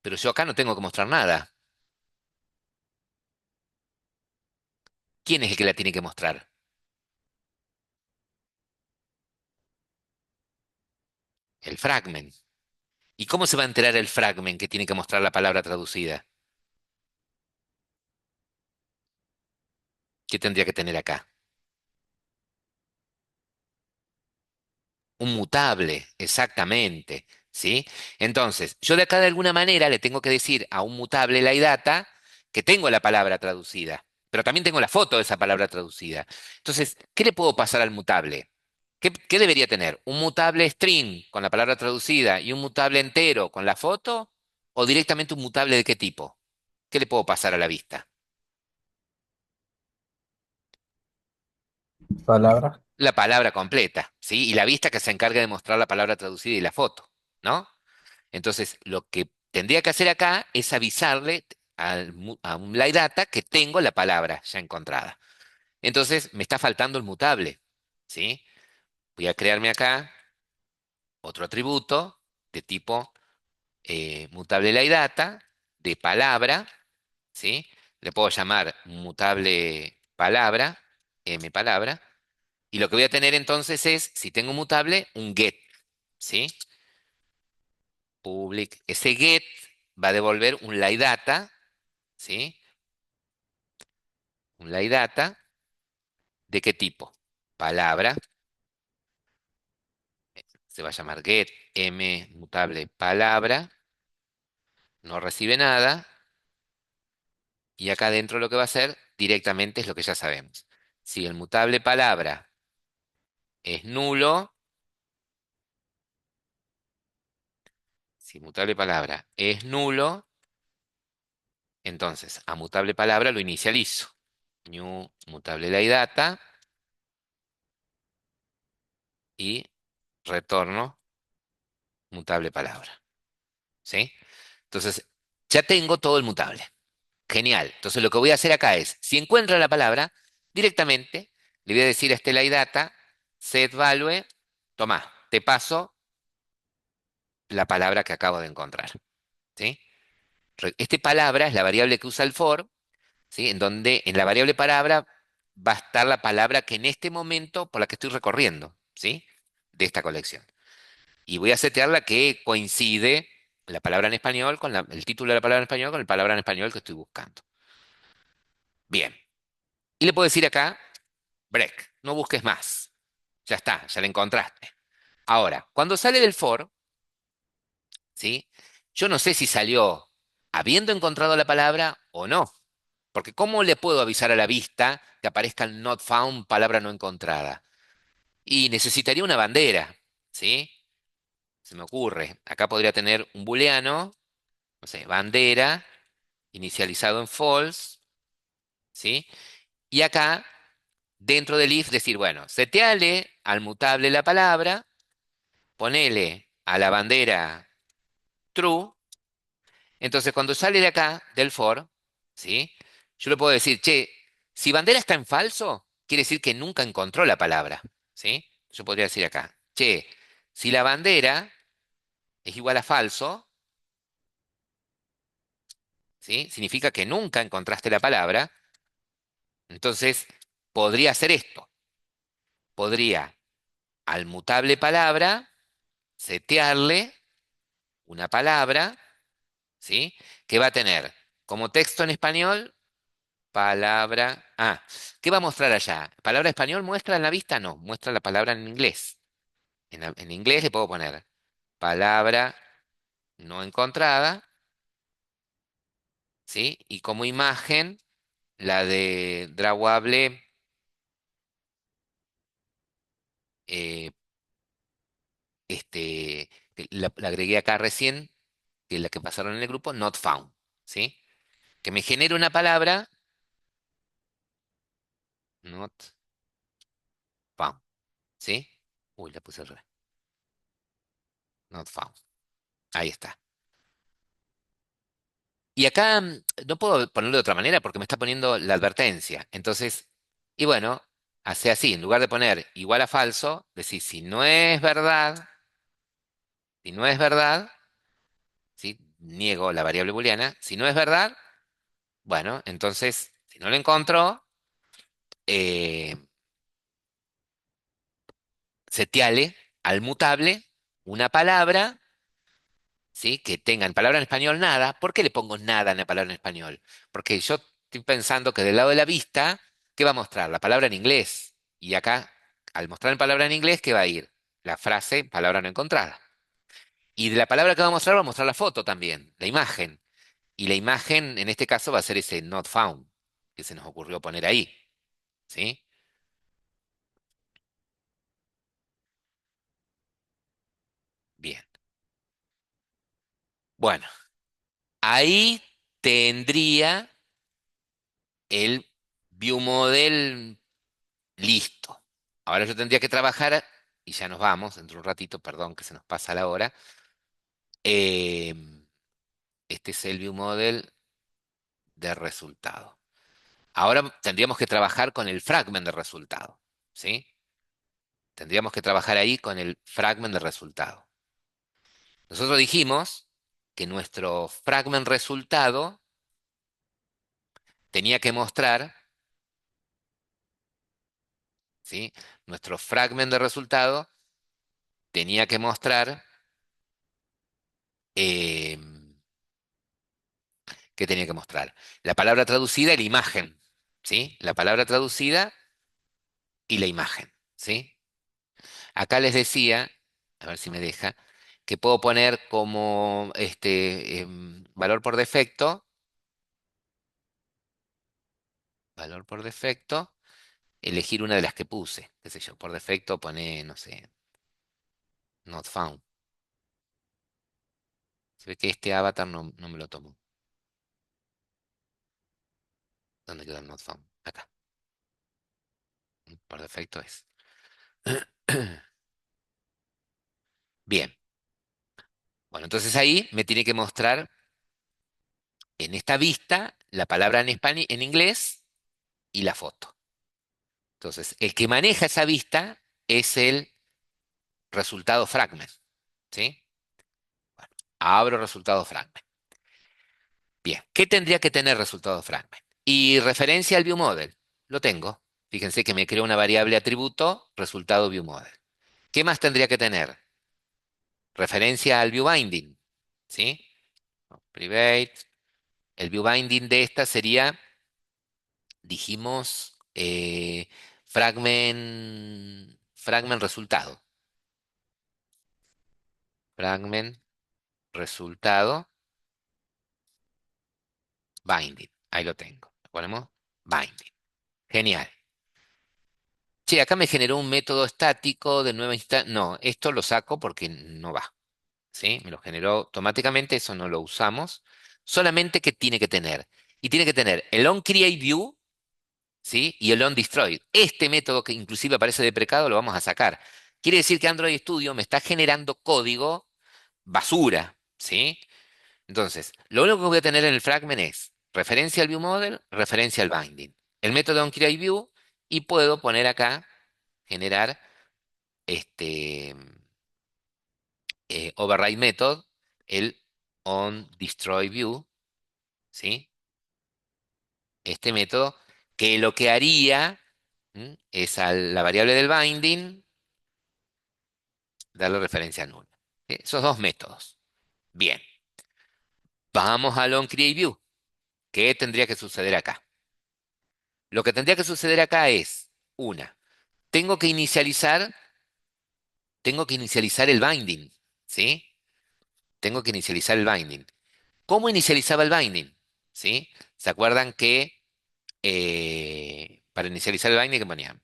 pero yo acá no tengo que mostrar nada. ¿Quién es el que la tiene que mostrar? El fragment. ¿Y cómo se va a enterar el fragment que tiene que mostrar la palabra traducida? ¿Qué tendría que tener acá? Un mutable, exactamente, ¿sí? Entonces, yo de acá de alguna manera le tengo que decir a un mutable la data que tengo la palabra traducida, pero también tengo la foto de esa palabra traducida. Entonces, ¿qué le puedo pasar al mutable? ¿Qué debería tener? ¿Un mutable string con la palabra traducida y un mutable entero con la foto? ¿O directamente un mutable de qué tipo? ¿Qué le puedo pasar a la vista? Palabra. La palabra completa, ¿sí? Y la vista que se encarga de mostrar la palabra traducida y la foto, ¿no? Entonces, lo que tendría que hacer acá es avisarle a un data que tengo la palabra ya encontrada. Entonces, me está faltando el mutable, ¿sí? Voy a crearme acá otro atributo de tipo mutable data de palabra, ¿sí? Le puedo llamar mutable palabra, m palabra, y lo que voy a tener entonces es, si tengo un mutable, un get, ¿sí? Public. Ese get va a devolver un data, ¿sí? un laydata, ¿de qué tipo? Palabra, se va a llamar get m mutable palabra, no recibe nada, y acá adentro lo que va a hacer directamente es lo que ya sabemos. Si el mutable palabra es nulo, si mutable palabra es nulo, entonces a mutable palabra lo inicializo. New mutable laydata y retorno mutable palabra. ¿Sí? Entonces, ya tengo todo el mutable. Genial. Entonces, lo que voy a hacer acá es, si encuentro la palabra, directamente le voy a decir a este laydata, set value, toma, te paso la palabra que acabo de encontrar. ¿Sí? Este palabra es la variable que usa el for, ¿sí? En donde en la variable palabra va a estar la palabra que en este momento por la que estoy recorriendo, ¿sí? De esta colección. Y voy a setearla que coincide la palabra en español con el título de la palabra en español con la palabra en español que estoy buscando. Bien. Y le puedo decir acá, break, no busques más. Ya está, ya la encontraste. Ahora, cuando sale del for, ¿sí? Yo no sé si salió habiendo encontrado la palabra o no. Porque ¿cómo le puedo avisar a la vista que aparezca el not found, palabra no encontrada? Y necesitaría una bandera, ¿sí? Se me ocurre. Acá podría tener un booleano, no sé, bandera, inicializado en false, ¿sí? Y acá, dentro del if, decir, bueno, seteale al mutable la palabra, ponele a la bandera true. Entonces, cuando sale de acá, del for, ¿sí? Yo le puedo decir, che, si bandera está en falso, quiere decir que nunca encontró la palabra, ¿sí? Yo podría decir acá, che, si la bandera es igual a falso, ¿sí? Significa que nunca encontraste la palabra. Entonces, podría hacer esto. Podría al mutable palabra setearle una palabra, ¿sí? Que va a tener como texto en español palabra. Ah, ¿qué va a mostrar allá? ¿Palabra español muestra en la vista? No, muestra la palabra en inglés. En inglés le puedo poner palabra no encontrada, ¿sí? Y como imagen, la de drawable, eh, que la agregué acá recién, que es la que pasaron en el grupo, not found, ¿sí? Que me genere una palabra, not found, ¿sí? Uy, la puse al revés. Not found. Ahí está. Y acá no puedo ponerlo de otra manera porque me está poniendo la advertencia. Entonces, y bueno, hace así, en lugar de poner igual a falso, decir si no es verdad, si no es verdad, ¿sí? Niego la variable booleana. Si no es verdad, bueno, entonces, si no lo encontró, eh, seteale al mutable una palabra, ¿sí? Que tenga en palabra en español nada. ¿Por qué le pongo nada en la palabra en español? Porque yo estoy pensando que del lado de la vista, ¿qué va a mostrar? La palabra en inglés. Y acá, al mostrar en palabra en inglés, ¿qué va a ir? La frase, palabra no encontrada. Y de la palabra que va a mostrar la foto también, la imagen. Y la imagen, en este caso, va a ser ese not found que se nos ocurrió poner ahí. ¿Sí? Bien. Bueno, ahí tendría el view model listo. Ahora yo tendría que trabajar, y ya nos vamos, dentro de un ratito, perdón que se nos pasa la hora. Eh, este es el view model de resultado. Ahora tendríamos que trabajar con el fragment de resultado, ¿sí? Tendríamos que trabajar ahí con el fragment de resultado. Nosotros dijimos que nuestro fragment resultado tenía que mostrar, ¿sí? Nuestro fragment de resultado tenía que mostrar, ¿qué tenía que mostrar? La palabra traducida y la imagen, ¿sí? La palabra traducida y la imagen, ¿sí? Acá les decía, a ver si me deja, que puedo poner como valor por defecto, elegir una de las que puse, qué sé yo, por defecto pone, no sé, not found. Se ve que este avatar no me lo tomó. ¿Dónde quedó el not found? Acá. Por defecto es. Bien. Bueno, entonces ahí me tiene que mostrar en esta vista la palabra en inglés y la foto. Entonces, el que maneja esa vista es el resultado fragment. ¿Sí? Abro resultado fragment. Bien, ¿qué tendría que tener resultado fragment? Y referencia al viewModel. Lo tengo. Fíjense que me creó una variable atributo resultado viewModel. ¿Qué más tendría que tener? Referencia al viewBinding. ¿Sí? Private. El viewBinding de esta sería, dijimos, fragment resultado. Fragment resultado binding. Ahí lo tengo. Le ponemos binding. Genial. Che, acá me generó un método estático de nueva instancia. No, esto lo saco porque no va. ¿Sí? Me lo generó automáticamente, eso no lo usamos. Solamente que tiene que tener. Y tiene que tener el onCreateView, ¿sí? Y el onDestroy. Este método que inclusive aparece deprecado lo vamos a sacar. Quiere decir que Android Studio me está generando código basura, ¿sí? Entonces, lo único que voy a tener en el fragment es referencia al viewModel, referencia al binding. El método onCreateView y puedo poner acá, generar este override method, el onDestroyView, ¿sí? Este método que lo que haría es a la variable del binding darle referencia nula. ¿Sí? Esos dos métodos. Bien, vamos al onCreateView. ¿Qué tendría que suceder acá? Lo que tendría que suceder acá es, una, tengo que inicializar, tengo que inicializar el binding, ¿sí? Tengo que inicializar el binding. ¿Cómo inicializaba el binding? ¿Sí? ¿Se acuerdan que para inicializar el binding que ponían?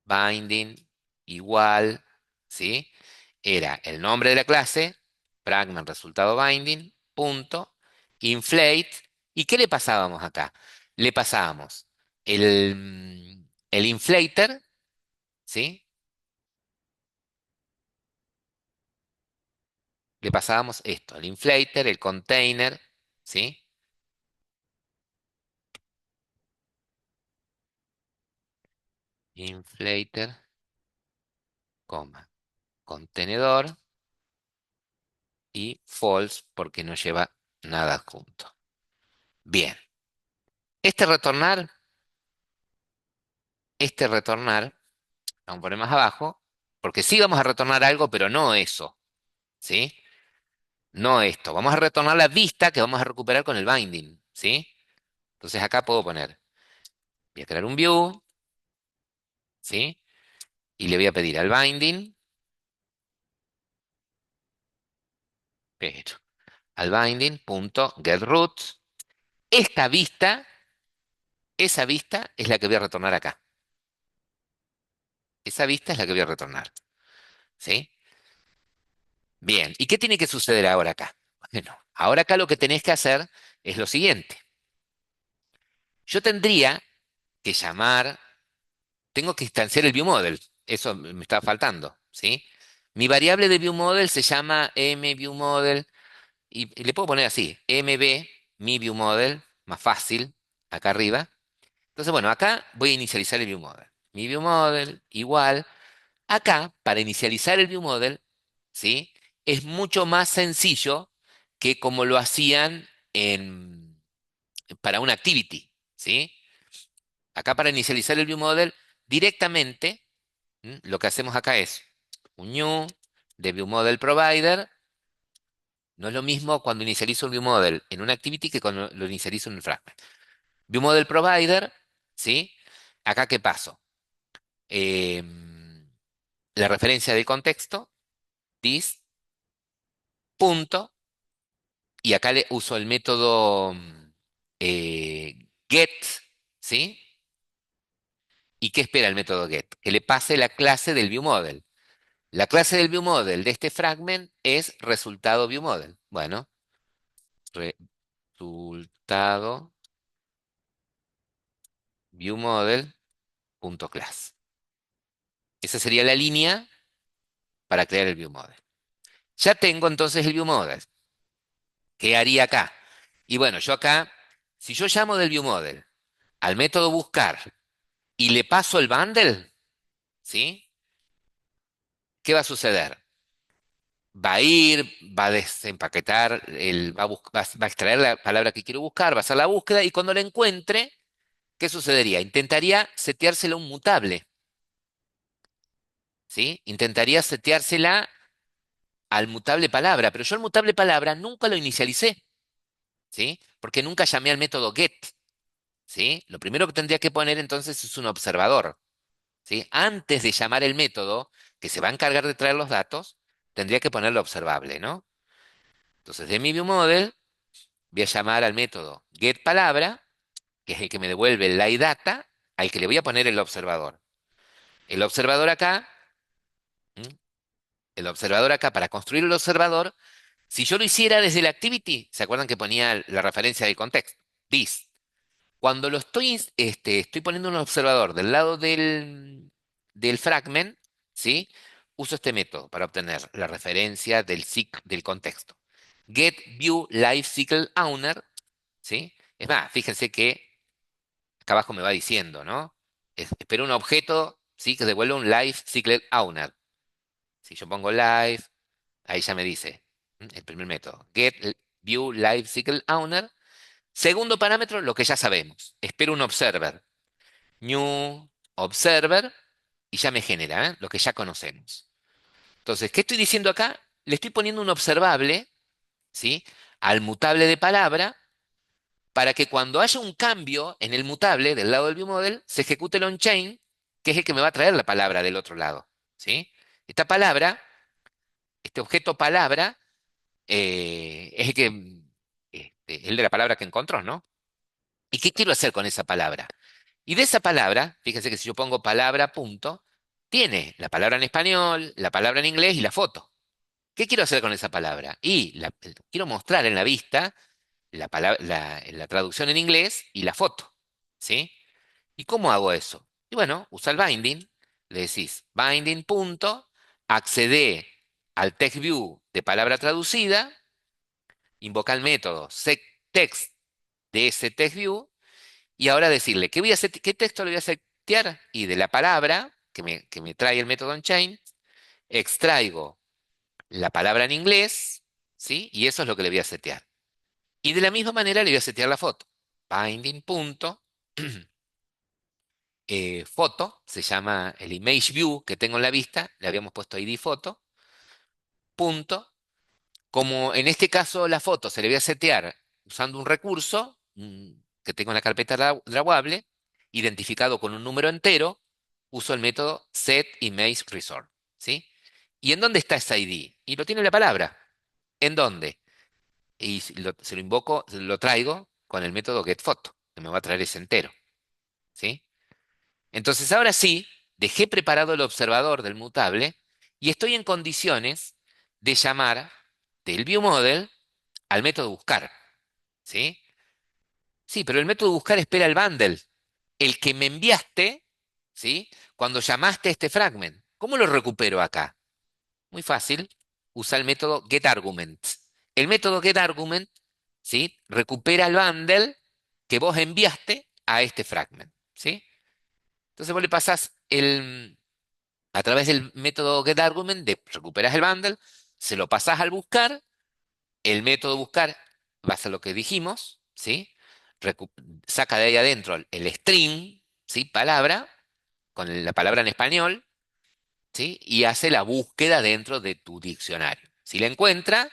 Binding igual, ¿sí? Era el nombre de la clase, fragment resultado binding, punto, inflate. ¿Y qué le pasábamos acá? Le pasábamos el inflator, ¿sí? Le pasábamos esto, el inflator, el container, ¿sí? Inflator, coma, contenedor y false porque no lleva nada junto. Bien, este retornar, vamos a poner más abajo, porque sí vamos a retornar algo, pero no eso, ¿sí? No esto. Vamos a retornar la vista que vamos a recuperar con el binding, ¿sí? Entonces acá puedo poner, voy a crear un view, ¿sí? Y le voy a pedir al binding, pero al binding.getRoot. Esta vista, esa vista es la que voy a retornar acá. Esa vista es la que voy a retornar, ¿sí? Bien, ¿y qué tiene que suceder ahora acá? Bueno, ahora acá lo que tenés que hacer es lo siguiente. Yo tendría que llamar, tengo que instanciar el viewModel. Eso me está faltando, ¿sí? Mi variable de viewModel se llama mViewModel y le puedo poner así, mb, mi viewModel, más fácil, acá arriba. Entonces, bueno, acá voy a inicializar el viewModel. Mi viewModel igual. Acá, para inicializar el viewModel, ¿sí? Es mucho más sencillo que como lo hacían para una activity, ¿sí? Acá para inicializar el viewModel directamente, lo que hacemos acá es un new de viewModel provider. No es lo mismo cuando inicializo un viewModel en una activity que cuando lo inicializo en un fragment. ViewModel Provider, ¿sí? Acá, ¿qué pasó? Em, la referencia del contexto, this, punto, y acá le uso el método get, ¿sí? ¿Y qué espera el método get? Que le pase la clase del ViewModel. La clase del ViewModel de este fragment es resultado ViewModel. Bueno, resultado ViewModel.class. Esa sería la línea para crear el ViewModel. Ya tengo entonces el ViewModel. ¿Qué haría acá? Y bueno, yo acá, si yo llamo del ViewModel al método buscar y le paso el bundle, ¿sí? ¿Qué va a suceder? Va a ir, va a desempaquetar, va a extraer la palabra que quiero buscar, va a hacer la búsqueda y cuando la encuentre, ¿qué sucedería? Intentaría seteársela a un mutable, ¿sí? Intentaría seteársela al mutable palabra, pero yo el mutable palabra nunca lo inicialicé, ¿sí? Porque nunca llamé al método get, ¿sí? Lo primero que tendría que poner entonces es un observador, ¿sí? Antes de llamar el método que se va a encargar de traer los datos, tendría que ponerlo observable, ¿no? Entonces, de mi ViewModel voy a llamar al método getPalabra, que es el que me devuelve el data, al que le voy a poner el observador. El observador acá, ¿m? El observador acá, para construir el observador, si yo lo hiciera desde el activity, ¿se acuerdan que ponía la referencia del contexto? This. Cuando lo estoy poniendo un observador del lado del fragment, ¿sí? Uso este método para obtener la referencia del contexto. Get view life cycle owner, ¿sí? Es más, fíjense que acá abajo me va diciendo, ¿no? Espero un objeto, ¿sí? Que devuelva un life cycle owner. Si yo pongo life, ahí ya me dice, el primer método. Get view life cycle owner. Segundo parámetro, lo que ya sabemos. Espero un observer. New observer y ya me genera, lo que ya conocemos. Entonces, ¿qué estoy diciendo acá? Le estoy poniendo un observable, ¿sí? Al mutable de palabra para que cuando haya un cambio en el mutable del lado del viewModel, se ejecute el onChain, que es el que me va a traer la palabra del otro lado, ¿sí? Esta palabra, este objeto palabra, es el que, el de la palabra que encontró, ¿no? ¿Y qué quiero hacer con esa palabra? Y de esa palabra, fíjense que si yo pongo palabra punto, tiene la palabra en español, la palabra en inglés y la foto. ¿Qué quiero hacer con esa palabra? Quiero mostrar en la vista la traducción en inglés y la foto. ¿Sí? ¿Y cómo hago eso? Y bueno, usa el binding. Le decís binding punto, accede al text view de palabra traducida, invoca el método setText de ese text view y ahora decirle, ¿qué texto le voy a setear? Y de la palabra que me trae el método onChain, extraigo la palabra en inglés, ¿sí? Y eso es lo que le voy a setear. Y de la misma manera le voy a setear la foto. Binding punto, foto, se llama el image view que tengo en la vista, le habíamos puesto ID foto, punto. Como en este caso la foto se le voy a setear usando un recurso que tengo en la carpeta drawable, identificado con un número entero, uso el método setImageResort, ¿sí? ¿Y en dónde está ese ID? Y lo tiene la palabra. ¿En dónde? Y se lo invoco, lo traigo con el método getPhoto, que me va a traer ese entero, ¿sí? Entonces ahora sí, dejé preparado el observador del mutable y estoy en condiciones de llamar del viewModel al método buscar, ¿sí? Sí, pero el método buscar espera el bundle, el que me enviaste, ¿sí? Cuando llamaste a este fragment. ¿Cómo lo recupero acá? Muy fácil, usa el método getArgument. El método getArgument, ¿sí? Recupera el bundle que vos enviaste a este fragment, ¿sí? Entonces vos le pasás a través del método getArgument, recuperas el bundle, se lo pasás al buscar, el método buscar va a hacer lo que dijimos, ¿sí? Recu- Saca de ahí adentro el string, ¿sí? Palabra, con la palabra en español, ¿sí? Y hace la búsqueda dentro de tu diccionario. Si la encuentra,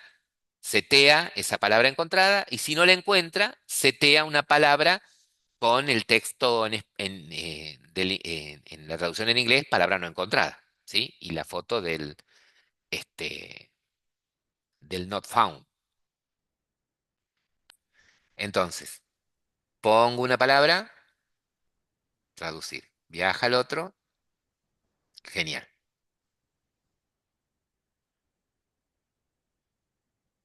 setea esa palabra encontrada y si no la encuentra, setea una palabra con el texto en la traducción en inglés, palabra no encontrada, ¿sí? Y la foto este, del not found. Entonces, pongo una palabra, traducir. Viaja al otro, genial.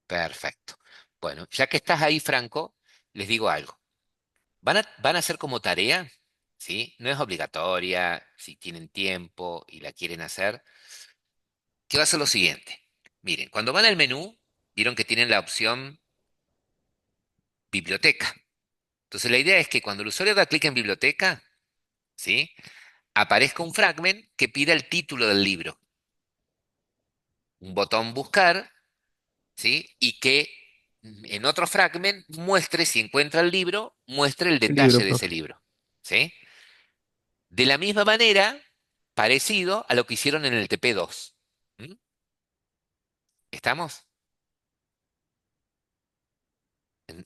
Perfecto. Bueno, ya que estás ahí, Franco, les digo algo. Van a hacer como tarea, ¿sí? No es obligatoria, si tienen tiempo y la quieren hacer, que va a ser lo siguiente. Miren, cuando van al menú, vieron que tienen la opción biblioteca. Entonces la idea es que cuando el usuario da clic en biblioteca, ¿sí? Aparezca un fragment que pida el título del libro, un botón buscar, ¿sí? Y que en otro fragment muestre, si encuentra el libro, muestre el ¿Qué libro, detalle de ese profe? libro, ¿sí? De la misma manera, parecido a lo que hicieron en el TP2. ¿Mm? ¿Estamos?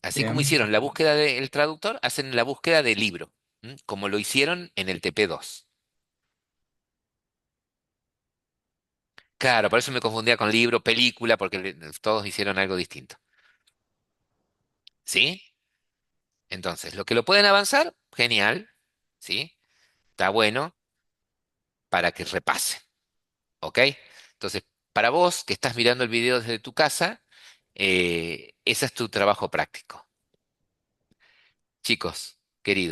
Así como Bien. hicieron la búsqueda del traductor, hacen la búsqueda del libro, como lo hicieron en el TP2. Claro, por eso me confundía con libro, película, porque todos hicieron algo distinto. ¿Sí? Entonces, lo que lo pueden avanzar, genial. ¿Sí? Está bueno para que repase. ¿Ok? Entonces, para vos que estás mirando el video desde tu casa, ese es tu trabajo práctico. Chicos, queridos.